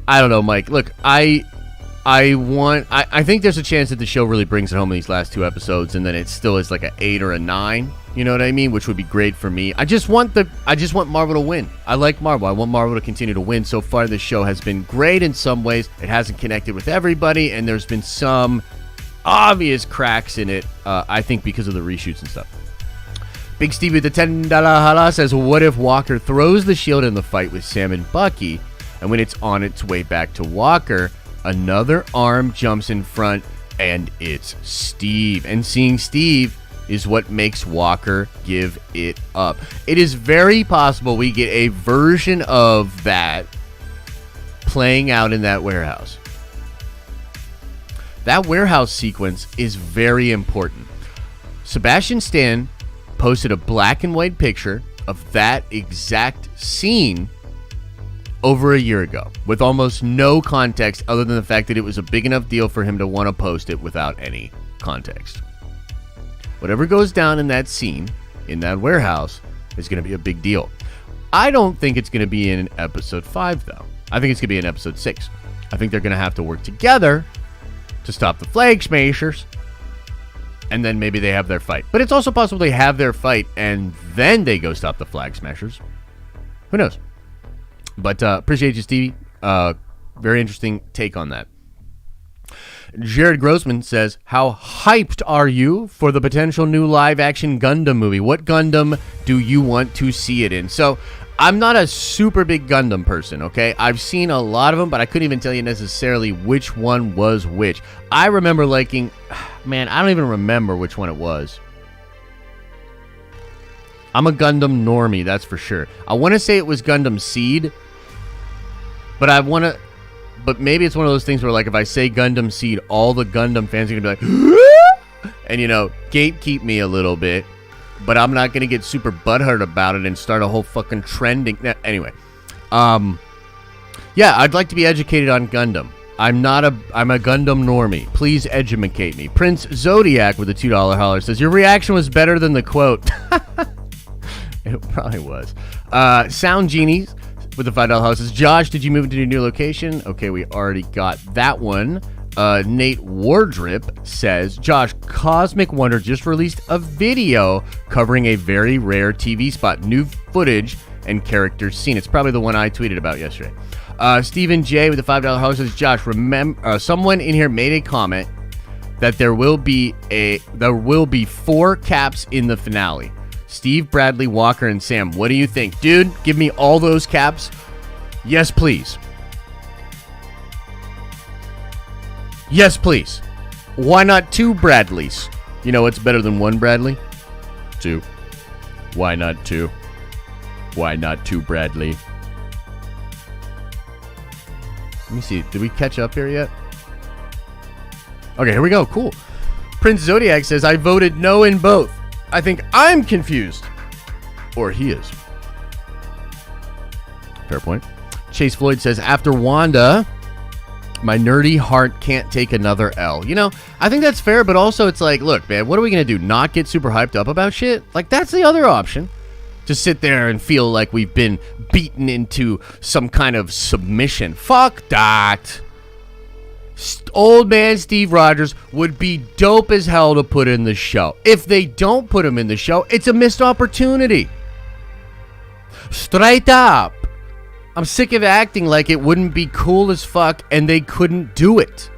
I don't know, Mike. Look, I think there's a chance that the show really brings it home in these last 2 episodes, and then it still is like an 8 or a 9. You know what I mean? Which would be great for me. I just want Marvel to win. I like Marvel. I want Marvel to continue to win. So far, this show has been great in some ways. It hasn't connected with everybody, and there's been some obvious cracks in it. I think because of the reshoots and stuff. Big Steve with the $10 hala says, what if Walker throws the shield in the fight with Sam and Bucky, and when it's on its way back to Walker, another arm jumps in front, and it's Steve. And seeing Steve is what makes Walker give it up. It is very possible we get a version of that playing out in that warehouse. That warehouse sequence is very important. Sebastian Stan posted a black and white picture of that exact scene over a year ago with almost no context other than the fact that it was a big enough deal for him to want to post it without any context. Whatever goes down in that scene, in that warehouse, is going to be a big deal. I don't think it's going to be in episode 5, though. I think it's going to be in episode 6. I think they're going to have to work together to stop the Flag Smashers, and then maybe they have their fight. But it's also possible they have their fight, and then they go stop the Flag Smashers. Who knows? But appreciate you, Stevie. Very interesting take on that. Jared Grossman says, how hyped are you for the potential new live-action Gundam movie? What Gundam do you want to see it in? So, I'm not a super big Gundam person, okay? I've seen a lot of them, but I couldn't even tell you necessarily which one was which. I remember liking... Man, I don't even remember which one it was. I'm a Gundam normie, that's for sure. I want to say it was Gundam Seed, but maybe it's one of those things where, like, if I say Gundam Seed, all the Gundam fans are going to be like, and, you know, gatekeep me a little bit, but I'm not going to get super butthurt about it and start a whole fucking trending. Anyway, yeah, I'd like to be educated on Gundam. I'm a Gundam normie. Please educate me. Prince Zodiac with a $2 holler says, your reaction was better than the quote. It probably was. Sound Genies with the $5 holler says, Josh, did you move into your new location? Okay, we already got that one. Nate Wardrip says, Josh, Cosmic Wonder just released a video covering a very rare TV spot. New footage and characters seen. It's probably the one I tweeted about yesterday. Stephen J with the $5 holler says, Josh, remember, someone in here made a comment that there will be 4 caps in the finale. Steve, Bradley, Walker, and Sam. What do you think? Dude, give me all those caps. Yes, please. Yes, please. Why not 2 Bradleys? You know what's better than 1 Bradley? 2. Why not 2? Why not 2 Bradley? Let me see. Did we catch up here yet? Okay, here we go. Cool. Prince Zodiac says, I voted no in both. I think I'm confused. Or he is. Fair point. Chase Floyd says, after Wanda, my nerdy heart can't take another L. You know, I think that's fair, but also it's like, look, man, what are we going to do? Not get super hyped up about shit? Like, that's the other option. To sit there and feel like we've been beaten into some kind of submission. Fuck that. Old man Steve Rogers would be dope as hell to put in the show. If they don't put him in the show, it's a missed opportunity. Straight up. I'm sick of acting like it wouldn't be cool as fuck and they couldn't do it.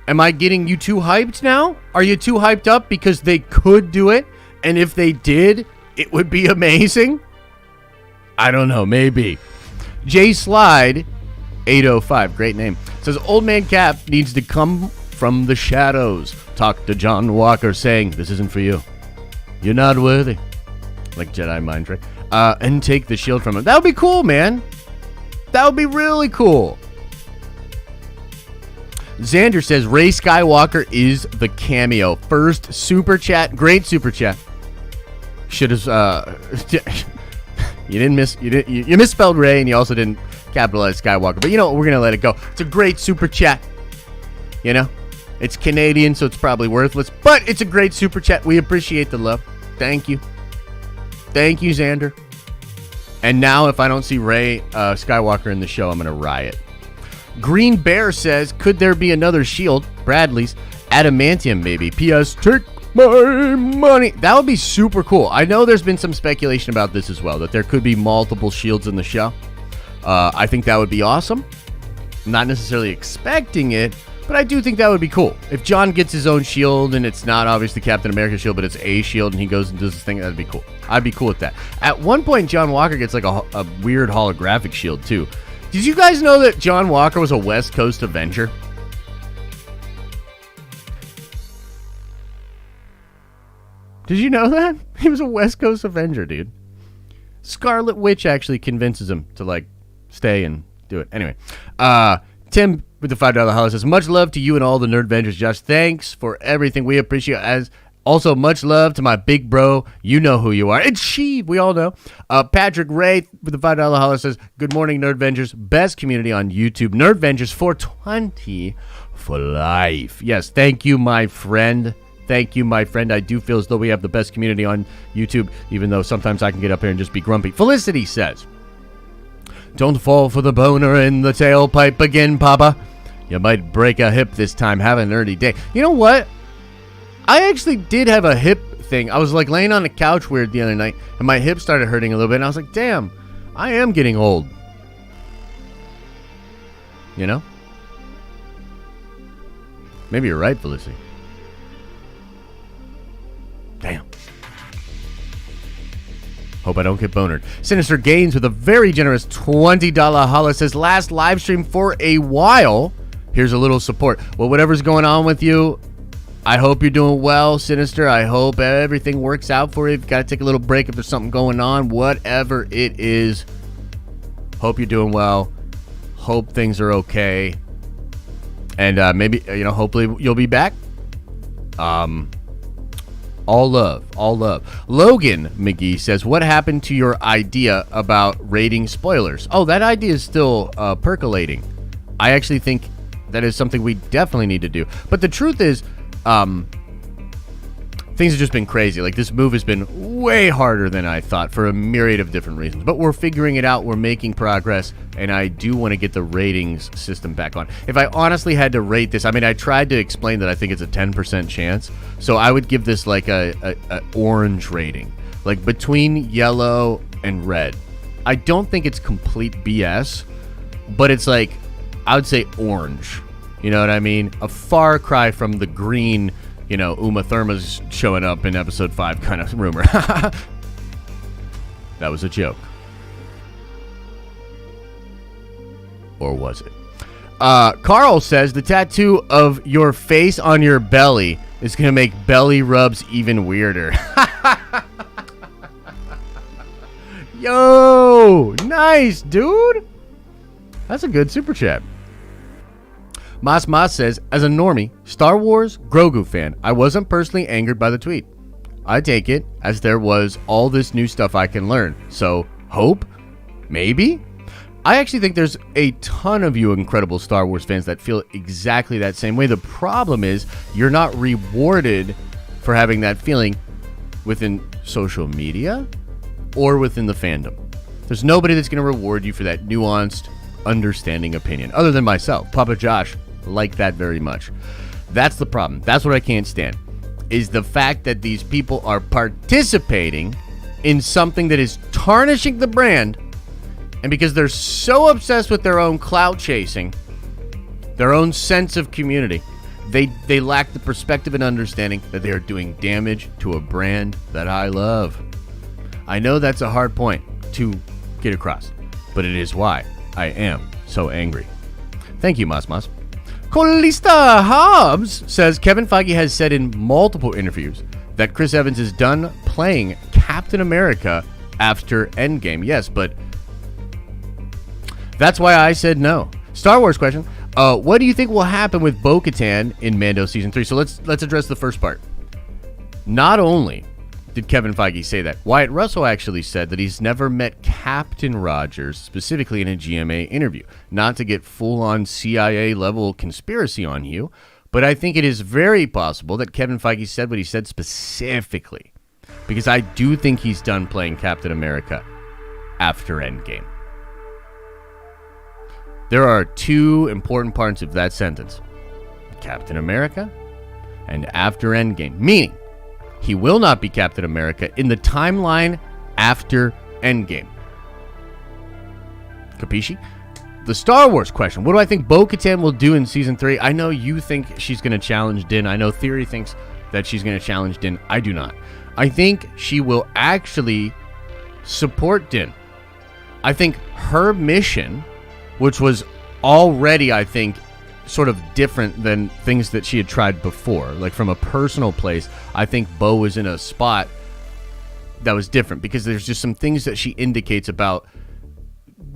Am I getting you too hyped now? Are you too hyped up because they could do it? And if they did, it would be amazing? I don't know, maybe. Jay Slide 805, great name, says Old Man Cap needs to come from the shadows. Talk to John Walker saying, this isn't for you. You're not worthy. Like Jedi mind trick. And take the shield from him. That would be cool, man. That would be really cool. Xander says Rey Skywalker is the cameo. First super chat. Great super chat. Should have you misspelled Rey and you also didn't capitalize Skywalker. But you know what? We're going to let it go. It's a great super chat. You know? It's Canadian, so it's probably worthless. But it's a great super chat. We appreciate the love. Thank you. Thank you, Xander. And now if I don't see Rey Skywalker in the show, I'm going to riot. Green Bear says, could there be another shield? Bradley's. Adamantium, maybe. P.S. Take my money. That would be super cool. I know there's been some speculation about this as well, that there could be multiple shields in the show. I think that would be awesome. I'm not necessarily expecting it, but I do think that would be cool. If John gets his own shield and it's not obviously Captain America's shield, but it's a shield and he goes and does his thing, that'd be cool. I'd be cool with that. At one point, John Walker gets like a weird holographic shield too. Did you guys know that John Walker was a West Coast Avenger? Did you know that? He was a West Coast Avenger, dude. Scarlet Witch actually convinces him to, like, stay and do it. Anyway, Tim with the $5 holler says, much love to you and all the Nerdvengers, Josh. Thanks for everything. We appreciate it. As also, much love to my big bro. You know who you are. It's Sheev. We all know. Patrick Ray with the $5 holler says, good morning, Nerdvengers. Best community on YouTube. Nerdvengers 420 for life. Yes, thank you, my friend. Thank you, my friend. I do feel as though we have the best community on YouTube, even though sometimes I can get up here and just be grumpy. Felicity says, don't fall for the boner in the tailpipe again, Papa. You might break a hip this time. Have a nerdy day. You know what? I actually did have a hip thing. I was like laying on the couch weird the other night, and my hip started hurting a little bit, and I was like, damn, I am getting old. You know? Maybe you're right, Felicity. Damn. Hope I don't get bonered. Sinister Gains with a very generous $20 holla says, last live stream for a while. Here's a little support. Well, whatever's going on with you, I hope you're doing well, Sinister. I hope everything works out for you. If you've got to take a little break if there's something going on, whatever it is. Hope you're doing well. Hope things are okay. And maybe, you know, hopefully you'll be back. All love, all love. Logan McGee says, what happened to your idea about rating spoilers? Oh, that idea is still percolating. I actually think that is something we definitely need to do. But the truth is, things have just been crazy. Like, this move has been way harder than I thought for a myriad of different reasons. But we're figuring it out. We're making progress. And I do want to get the ratings system back on. If I honestly had to rate this, I mean, I tried to explain that I think it's a 10% chance. So I would give this like a orange rating. Like between yellow and red. I don't think it's complete BS. But it's like, I would say orange. You know what I mean? A far cry from the green, you know, Uma Thurman's showing up in episode 5 kind of rumor. That was a joke. Or was it? Carl says the tattoo of your face on your belly is going to make belly rubs even weirder. Yo, nice, dude. That's a good super chat. Mas says, as a normie, Star Wars Grogu fan, I wasn't personally angered by the tweet. I take it as there was all this new stuff I can learn. So, hope? Maybe? I actually think there's a ton of you incredible Star Wars fans that feel exactly that same way. The problem is you're not rewarded for having that feeling within social media or within the fandom. There's nobody that's going to reward you for that nuanced, understanding opinion, other than myself. Papa Josh, like that very much. That's the problem. That's what I can't stand, is the fact that these people are participating in something that is tarnishing the brand, and because they're so obsessed with their own clout chasing, their own sense of community, they lack the perspective and understanding that they are doing damage to a brand that I love. I know that's a hard point to get across, but it is why I am so angry. Thank you, Mas. Colista Hobbs says Kevin Feige has said in multiple interviews that Chris Evans is done playing Captain America after Endgame. Yes, but that's why I said no. Star Wars question. What do you think will happen with Bo-Katan in Mando Season 3? So let's address the first part. Not only did Kevin Feige say that, Wyatt Russell actually said that he's never met Captain Rogers, specifically in a GMA interview. Not to get full-on CIA-level conspiracy on you, but I think it is very possible that Kevin Feige said what he said specifically, because I do think he's done playing Captain America after Endgame. There are two important parts of that sentence. Captain America and after Endgame. Meaning, he will not be Captain America in the timeline after Endgame. Capisci? The Star Wars question. What do I think Bo-Katan will do in Season 3? I know you think she's going to challenge Din. I know Theory thinks that she's going to challenge Din. I do not. I think she will actually support Din. I think her mission, which was already, I think, sort of different than things that she had tried before. Like from a personal place, I think Bo was in a spot that was different because there's just some things that she indicates about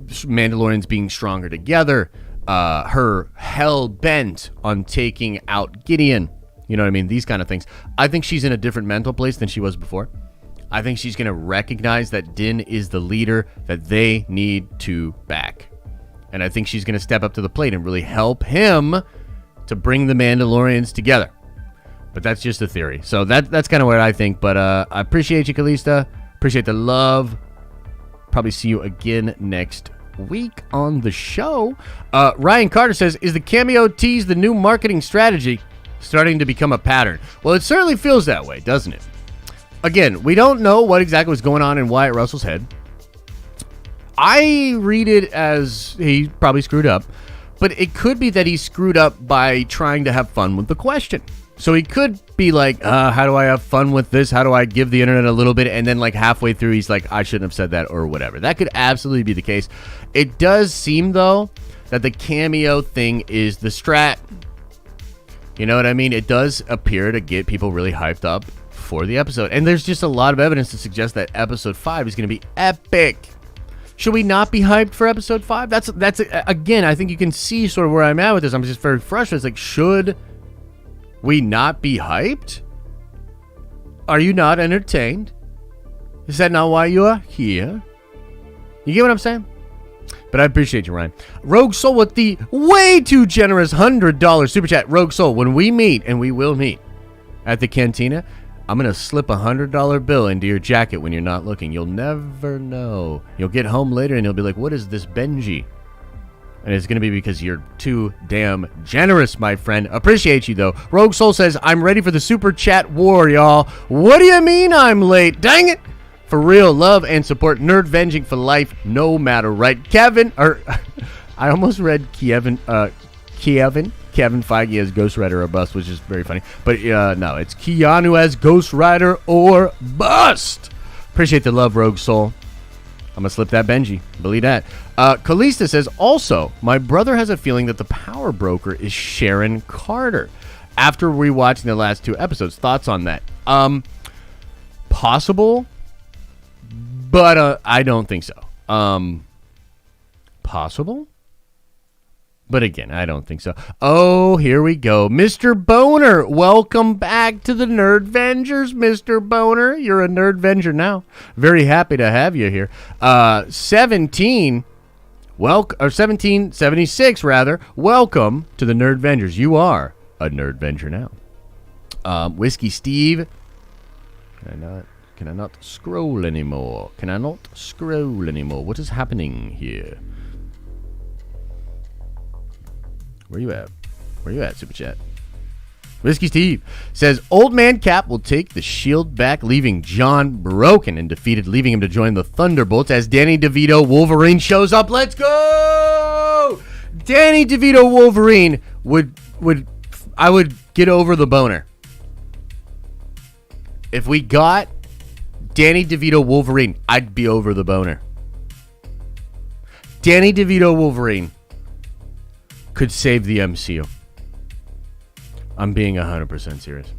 Mandalorians being stronger together, her hell bent on taking out Gideon. You know what I mean? These kind of things. I think she's in a different mental place than she was before. I think she's going to recognize that Din is the leader that they need to back. And I think she's going to step up to the plate and really help him to bring the Mandalorians together. But that's just a theory. So that's kind of what I think. But I appreciate you, Kalista. Appreciate the love. Probably see you again next week on the show. Ryan Carter says, is the cameo tease the new marketing strategy starting to become a pattern? Well, it certainly feels that way, doesn't it? Again, we don't know what exactly was going on in Wyatt Russell's head. I read it as he probably screwed up, but it could be that he screwed up by trying to have fun with the question. So he could be like, how do I have fun with this? How do I give the internet a little bit? And then like halfway through, he's like, I shouldn't have said that or whatever. That could absolutely be the case. It does seem, though, that the cameo thing is the strat. You know what I mean? It does appear to get people really hyped up for the episode. And there's just a lot of evidence to suggest that episode 5 is going to be epic. Should we not be hyped for episode 5? That's again, I think you can see sort of where I'm at with this. I'm just very frustrated. It's like, should we not be hyped? Are you not entertained? Is that not why you are here? You get what I'm saying? But I appreciate you, Ryan. Rogue Soul with the way too generous $100 super chat. Rogue Soul, when we meet, and we will meet at the cantina, I'm going to slip $100 bill into your jacket when you're not looking. You'll never know. You'll get home later and you'll be like, what is this Benji? And it's going to be because you're too damn generous, my friend. Appreciate you, though. Rogue Soul says, I'm ready for the super chat war, y'all. What do you mean I'm late? Dang it. For real, love and support. Nerd venging for life, no matter, right? Kevin, or I almost read Kevin Feige as Ghost Rider or bust, which is very funny. But no, it's Keanu as Ghost Rider or bust. Appreciate the love, Rogue Soul. I'm going to slip that Benji. Believe that. Kalista says, also, my brother has a feeling that the power broker is Sharon Carter. After rewatching the last 2 episodes, thoughts on that? Possible, but I don't think so. Possible? But again, I don't think so. Oh, here we go. Mr. Boner, welcome back to the Nerdvengers, Mr. Boner. You're a Nerdvenger now. Very happy to have you here. 1776 rather. Welcome to the Nerdvengers. You are a Nerdvenger now. Whiskey Steve. Can I not scroll anymore? Can I not scroll anymore? What is happening here? Where you at? Where you at, Super Chat? Whiskey Steve says, Old Man Cap will take the shield back, leaving John broken and defeated, leaving him to join the Thunderbolts as Danny DeVito Wolverine shows up. Let's go! Danny DeVito Wolverine I would get over the boner. If we got Danny DeVito Wolverine, I'd be over the boner. Danny DeVito Wolverine could save the MCU. I'm being 100% serious.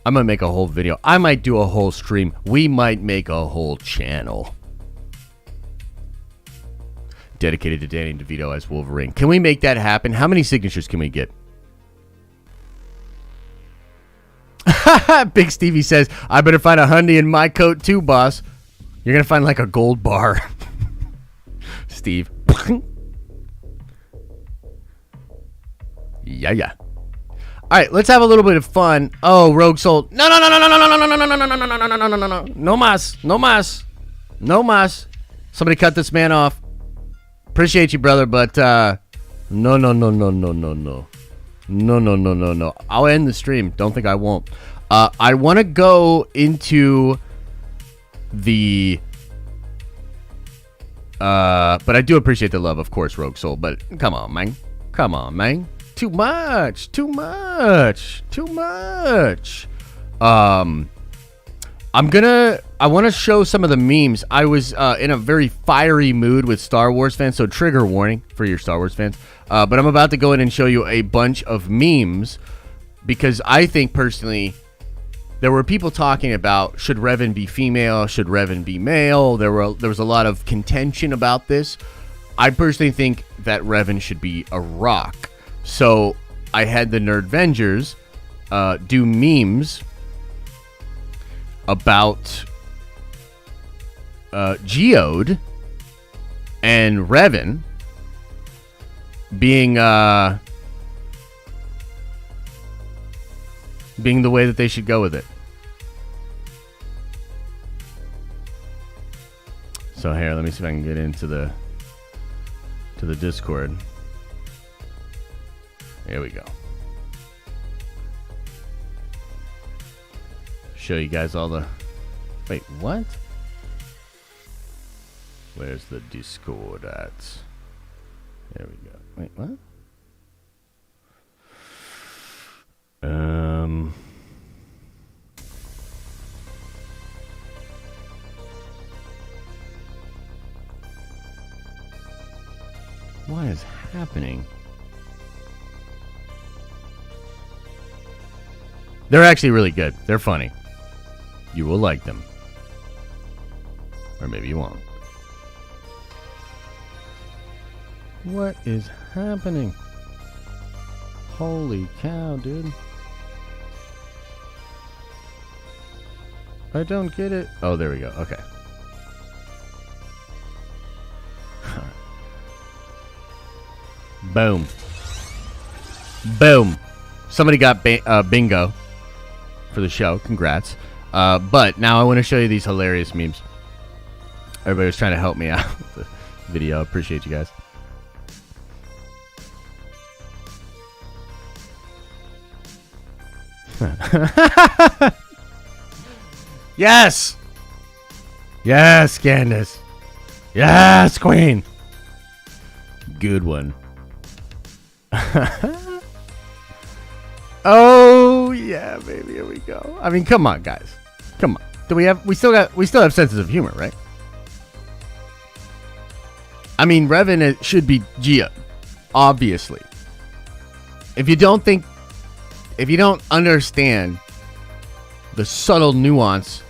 I'm going to make a whole video. I might do a whole stream. We might make a whole channel dedicated to Danny DeVito as Wolverine. Can we make that happen? How many signatures can we get? Big Stevie says, I better find a hundy in my coat too, boss. You're going to find like a gold bar. Steve. Yeah. All right, let's have a little bit of fun. Oh, Rogue Soul. No. No mas. Somebody cut this man off. Appreciate you, brother, but no. I'll end the stream. Don't think I won't. I want to go into the but I do appreciate the love, of course, Rogue Soul, but come on, man. Too much. I want to show some of the memes. I was in a very fiery mood with Star Wars fans, so trigger warning for your Star Wars fans. But I'm about to go in and show you a bunch of memes because I think personally there were people talking about should Revan be female, should Revan be male. There was a lot of contention about this. I personally think that Revan should be a rock. So I had the Nerdvengers do memes about Geode and Revan being the way that they should go with it. So here, let me see if I can get into the Discord. Here we go. Show you guys all the... Wait, what? Where's the Discord at? There we go. Wait, what? What is happening? They're actually really good. They're funny. You will like them. Or maybe you won't. What is happening? Holy cow, dude. I don't get it. Oh, there we go. Okay. Boom. Boom. Somebody got bingo for the show. Congrats. But now I want to show you these hilarious memes. Everybody was trying to help me out with the video. Appreciate you guys. Yes! Yes, Candace. Yes, Queen. Good one. Oh yeah, baby, here we go. I mean, come on, guys. Come on. We still have senses of humor, right? I mean, Revan should be Gia, obviously. If you don't understand the subtle nuance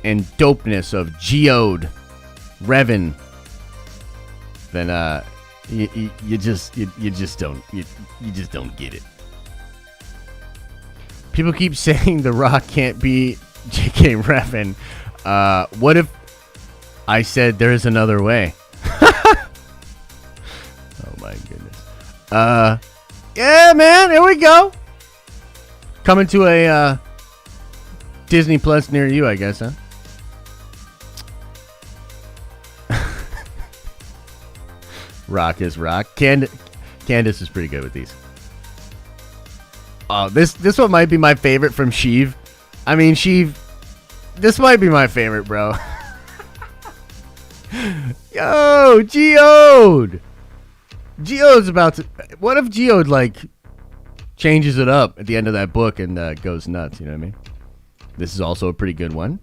and dopeness of Geode, Revan, then You just don't get it. People keep saying The Rock can't be J.K. Reffin. What if I said there's another way? Oh my goodness. Yeah, man, here we go. Coming to a Disney Plus near you, I guess, huh? Rock is rock. Candace is pretty good with these. Oh, this one might be my favorite from Sheev. I mean, Sheev, this might be my favorite, bro. Yo, Geode. Geode's about to... What if Geode, like, changes it up at the end of that book and goes nuts, you know what I mean? This is also a pretty good one.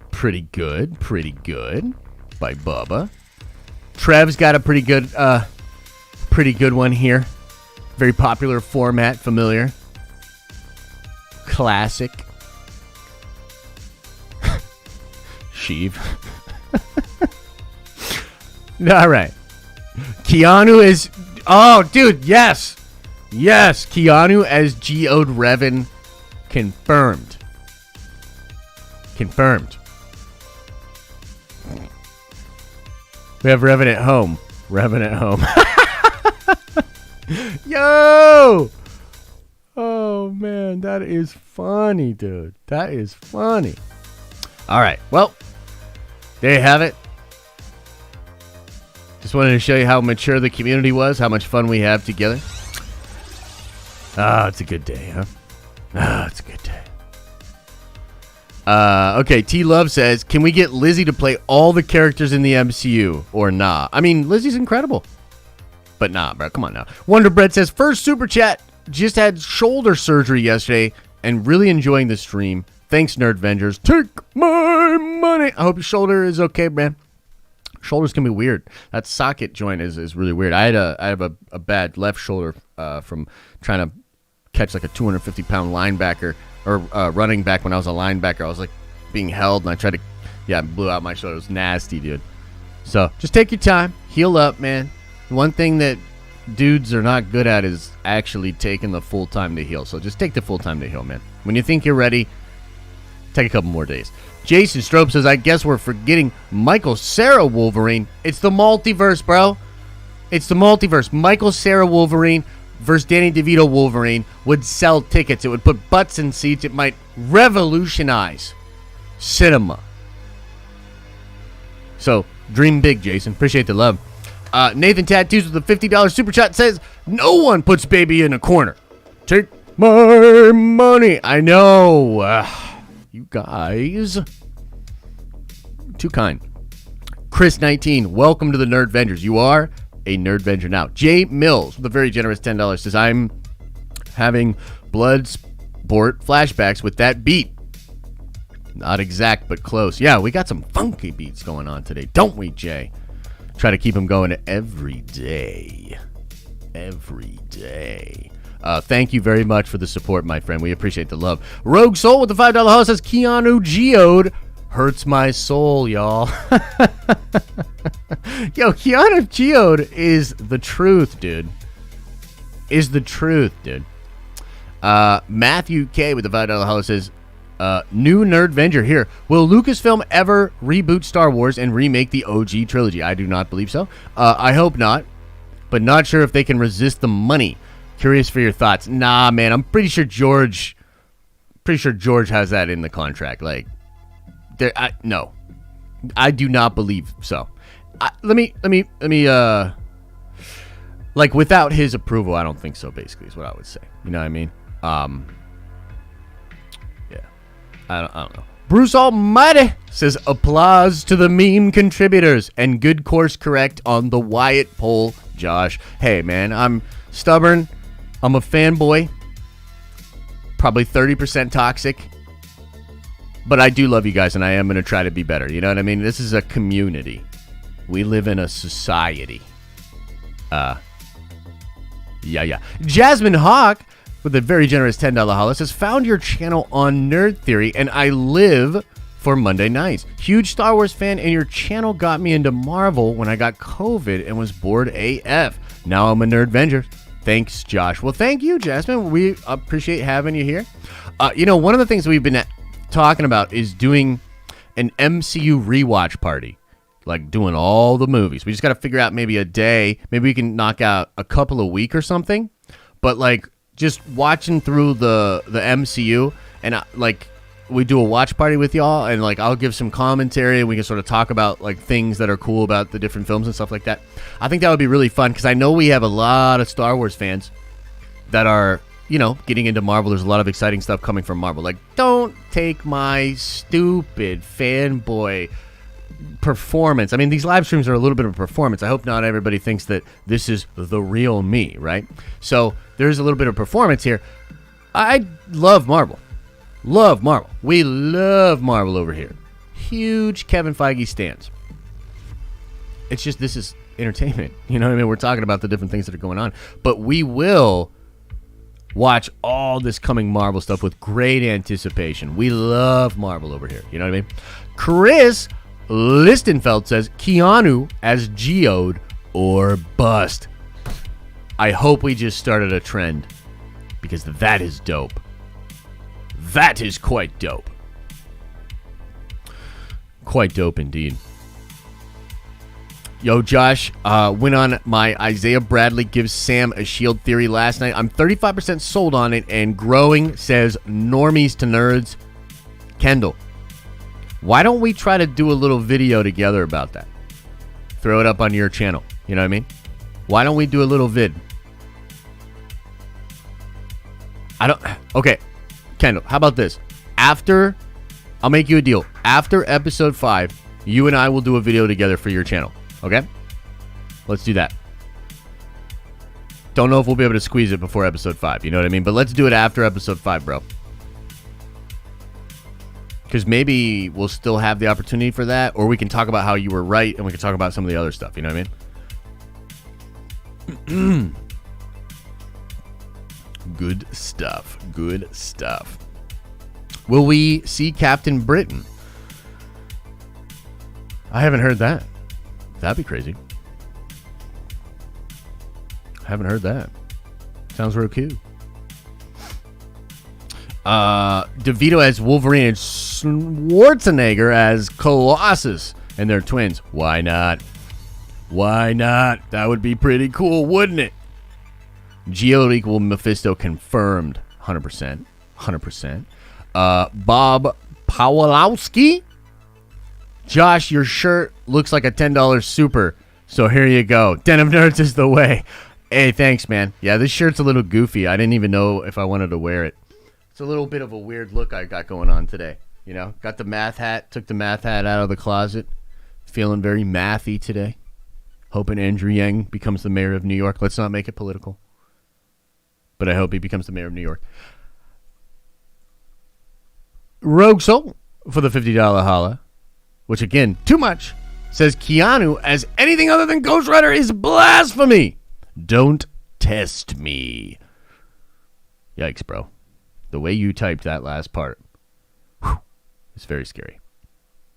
Pretty good by Bubba. Trev's got a pretty good one here. Very popular format, familiar. Classic. Sheev. All right. Keanu is... Oh, dude, yes. Yes, Keanu as Geode Revan. Confirmed. We have Revan at home. Yo! Oh, man, that is funny, dude. That is funny. All right, well, there you have it. Just wanted to show you how mature the community was, how much fun we have together. Ah, it's a good day, huh? Ah, it's a good day. Okay, T Love says, can we get Lizzie to play all the characters in the MCU or nah? I mean, Lizzie's incredible. But nah, bro, come on now. Wonder Bread says, first super chat, just had shoulder surgery yesterday and really enjoying the stream. Thanks, NERDVENGERS. Take my money. I hope your shoulder is okay, man. Shoulders can be weird. That socket joint is really weird. I have a bad left shoulder from trying to catch like a 250-pound linebacker or running back when I was a linebacker. I was like being held and I tried to, blew out my shoulder. It was nasty, dude. So just take your time, heal up, man. One thing that dudes are not good at is actually taking the full time to heal. So just take the full time to heal, man. When you think you're ready, take a couple more days. Jason Strope says, I guess we're forgetting Michael Cera Wolverine. It's the multiverse, bro. It's the multiverse. Michael Cera Wolverine versus Danny DeVito Wolverine would sell tickets. It would put butts in seats. It might revolutionize cinema. So, dream big, Jason. Appreciate the love. Nathan Tattoos with a $50 super chat says, no one puts baby in a corner. Take my money. I know. You guys. Too kind. Chris19, welcome to the NERDVENGERS. You are a NERDVENGER now. Jay Mills with a very generous $10 says, I'm having blood sport flashbacks with that beat. Not exact, but close. Yeah, we got some funky beats going on today, don't we, Jay? Try to keep them going every day. Every day. Thank you very much for the support, my friend. We appreciate the love. Rogue Soul with the $5 host says, Keanu Geode hurts my soul, y'all. Yo, Keanu Geode is the truth, dude. Is the truth, dude. Matthew K with the $5 host says, new NERDVENGER here. Will Lucasfilm ever reboot Star Wars and remake the OG trilogy? I do not believe so. I hope not, but not sure if they can resist the money. Curious for your thoughts. Nah, man, I'm pretty sure George has that in the contract. Like, no, I do not believe so. Let me. Like, without his approval, I don't think so. Basically, is what I would say. You know what I mean? Yeah. I don't know. Bruce Almighty says, applause to the meme contributors and good course correct on the Wyatt poll, Josh. Hey, man, I'm stubborn. I'm a fanboy. Probably 30% toxic. But I do love you guys, and I am going to try to be better. You know what I mean? This is a community. We live in a society. Yeah. Jasmine Hawk, with a very generous $10 holla, says, found your channel on Nerd Theory, and I live for Monday nights. Huge Star Wars fan, and your channel got me into Marvel when I got COVID and was bored AF. Now I'm a Nerdvenger. Thanks, Josh. Well, thank you, Jasmine. We appreciate having you here. One of the things we've been talking about is doing an MCU rewatch party, like doing all the movies. We just got to figure out maybe a day. Maybe we can knock out a couple a week or something. But like just watching through the MCU, and we do a watch party with y'all, and like I'll give some commentary, and we can sort of talk about like things that are cool about the different films and stuff like that. I think that would be really fun because I know we have a lot of Star Wars fans that are, getting into Marvel. There's a lot of exciting stuff coming from Marvel. Like, don't take my stupid fanboy performance. I mean, these live streams are a little bit of a performance. I hope not everybody thinks that this is the real me, right? So there's a little bit of performance here. I love Marvel. Love Marvel. We love Marvel over here. Huge Kevin Feige stans. It's just, this is entertainment. You know what I mean? We're talking about the different things that are going on. But we will watch all this coming Marvel stuff with great anticipation. We love Marvel over here. You know what I mean? Chris Listenfeld says, Keanu as Geode or bust. I hope we just started a trend because that is dope. That is quite dope. Quite dope indeed. Yo, Josh, went on my Isaiah Bradley gives Sam a shield theory last night. I'm 35% sold on it and growing, says normies to nerds. Kendall, why don't we try to do a little video together about that? Throw it up on your channel. You know what I mean? Why don't we do a little vid? Okay, Kendall, how about this? I'll make you a deal. After episode 5, you and I will do a video together for your channel. Okay? Let's do that. Don't know if we'll be able to squeeze it before episode 5. You know what I mean? But let's do it after episode 5, bro. Because maybe we'll still have the opportunity for that. Or we can talk about how you were right. And we can talk about some of the other stuff. You know what I mean? Good stuff. Good stuff. Will we see Captain Britain? I haven't heard that. That'd be crazy. Haven't heard that. Sounds real cute. DeVito as Wolverine and Schwarzenegger as Colossus, and they're twins. Why not? Why not? That would be pretty cool, wouldn't it? Geode equal Mephisto confirmed. 100%. 100%. Bob Pawlowski. Josh, your shirt looks like a $10 super, so here you go. Den of Nerds is the way. Hey, thanks, man. Yeah, this shirt's a little goofy. I didn't even know if I wanted to wear it. It's a little bit of a weird look I got going on today. You know, got the math hat, took the math hat out of the closet. Feeling very mathy today. Hoping Andrew Yang becomes the mayor of New York. Let's not make it political. But I hope he becomes the mayor of New York. Rogue Soul for the $50 holla. Which, again, too much, says Keanu as anything other than Ghost Rider is blasphemy. Don't test me. Yikes, bro. The way you typed that last part, it's very scary.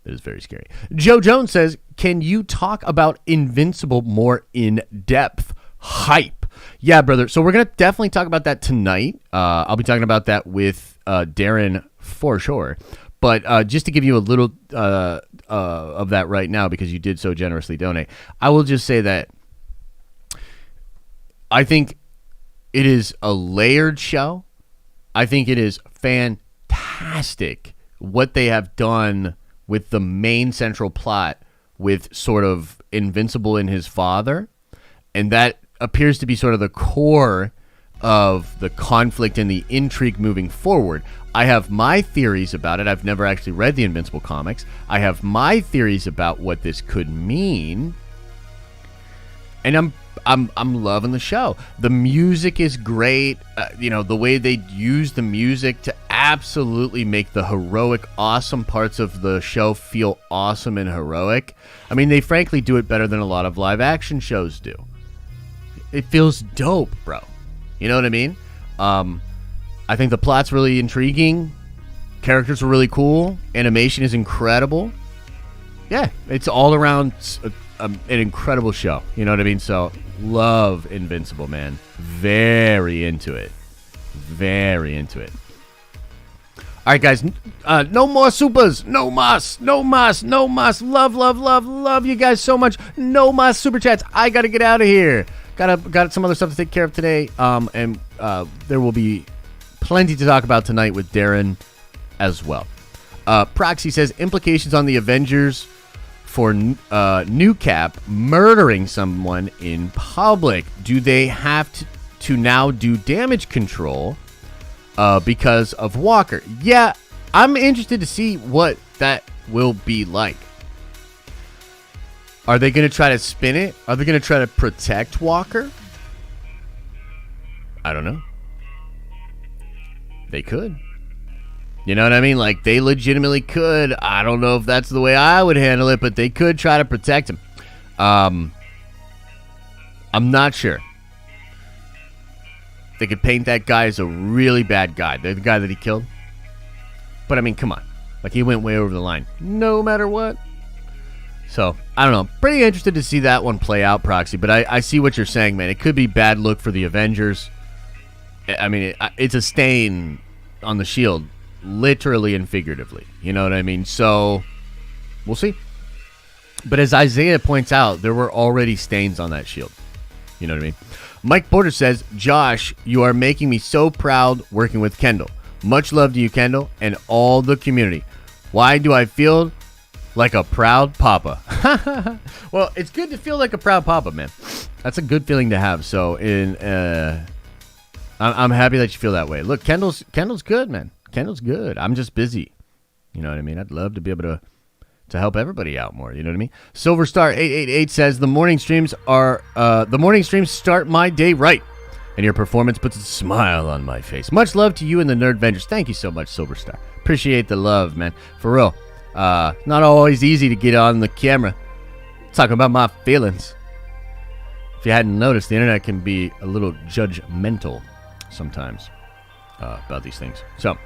It is very scary. Joe Jones says, can you talk about Invincible more in depth? Hype. Yeah, brother. So we're going to definitely talk about that tonight. I'll be talking about that with Darren for sure. But just to give you a little of that right now, because you did so generously donate, I will just say that I think it is a layered show. I think it is fantastic what they have done with the main central plot with sort of Invincible and his father. And that appears to be sort of the core of the conflict and the intrigue moving forward. I have my theories about it. I've never actually read the Invincible comics. I have my theories about what this could mean. And I'm loving the show. The music is great. The way they use the music to absolutely make the heroic, awesome parts of the show feel awesome and heroic. I mean, they frankly do it better than a lot of live action shows do. It feels dope, bro. You know what I mean? I think the plot's really intriguing. characters are really cool. Animation is incredible. Yeah, it's all around an incredible show. You know what I mean? So, love Invincible, man. Very into it. Very into it. All right, guys. No more supers. No mas. No mas. No mas. Love, love, love, love you guys so much. No mas super chats. I got to get out of here. Got some other stuff to take care of today. And there will be plenty to talk about tonight with Darren as well. Proxy says implications on the Avengers for New Cap murdering someone in public. Do they have to now do damage control because of Walker? Yeah, I'm interested to see what that will be like. Are they going to try to spin it? Are they going to try to protect Walker? I don't know. They could. You know what I mean? Like, they legitimately could. I don't know if that's the way I would handle it, but they could try to protect him. I'm not sure. They could paint that guy as a really bad guy. The guy that he killed. But, I mean, come on. Like, he went way over the line. No matter what. So, I don't know. Pretty interested to see that one play out, Proxy. But I see what you're saying, man. It could be bad look for the Avengers. I mean, it's a stain on the shield. Literally and figuratively. You know what I mean? So, we'll see. But as Isaiah points out, there were already stains on that shield. You know what I mean? Mike Porter says, Josh, you are making me so proud working with Kendall. Much love to you, Kendall, and all the community. Why do I feel like a proud papa? Well, it's good to feel like a proud papa, man. That's a good feeling to have. So, I'm happy that you feel that way. Look, Kendall's good, man. Kendall's good. I'm just busy. You know what I mean? I'd love to be able to help everybody out more. You know what I mean? Silver Star 888 says the morning streams start my day right, and your performance puts a smile on my face. Much love to you and the Nerdvengers. Thank you so much, Silver Star. Appreciate the love, man. For real. Not always easy to get on the camera talking about my feelings. If you hadn't noticed, the internet can be a little judgmental sometimes about these things. So,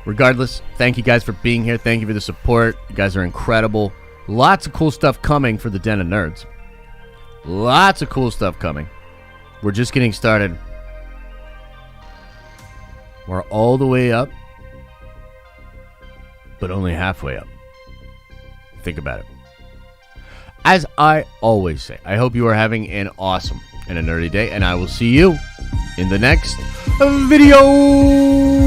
regardless, thank you guys for being here. Thank you for the support. You guys are incredible. Lots of cool stuff coming for the Den of Nerds. Lots of cool stuff coming. We're just getting started. We're all the way up, but only halfway up. Think about it. As I always say, I hope you are having an awesome and a nerdy day, and I will see you in the next video.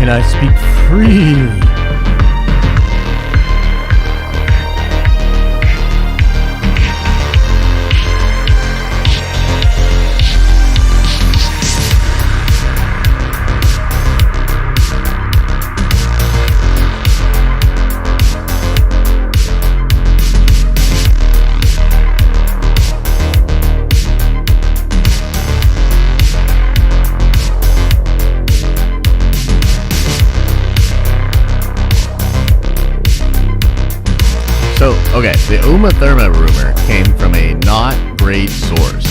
I speak freely. So, okay, the Uma Thurman rumor came from a not great source.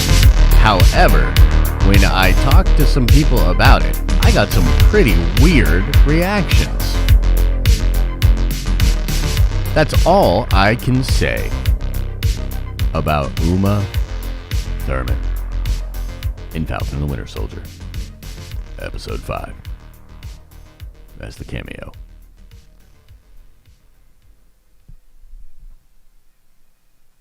However, when I talked to some people about it, I got some pretty weird reactions. That's all I can say about Uma Thurman in Falcon and the Winter Soldier, Episode 5. That's the cameo.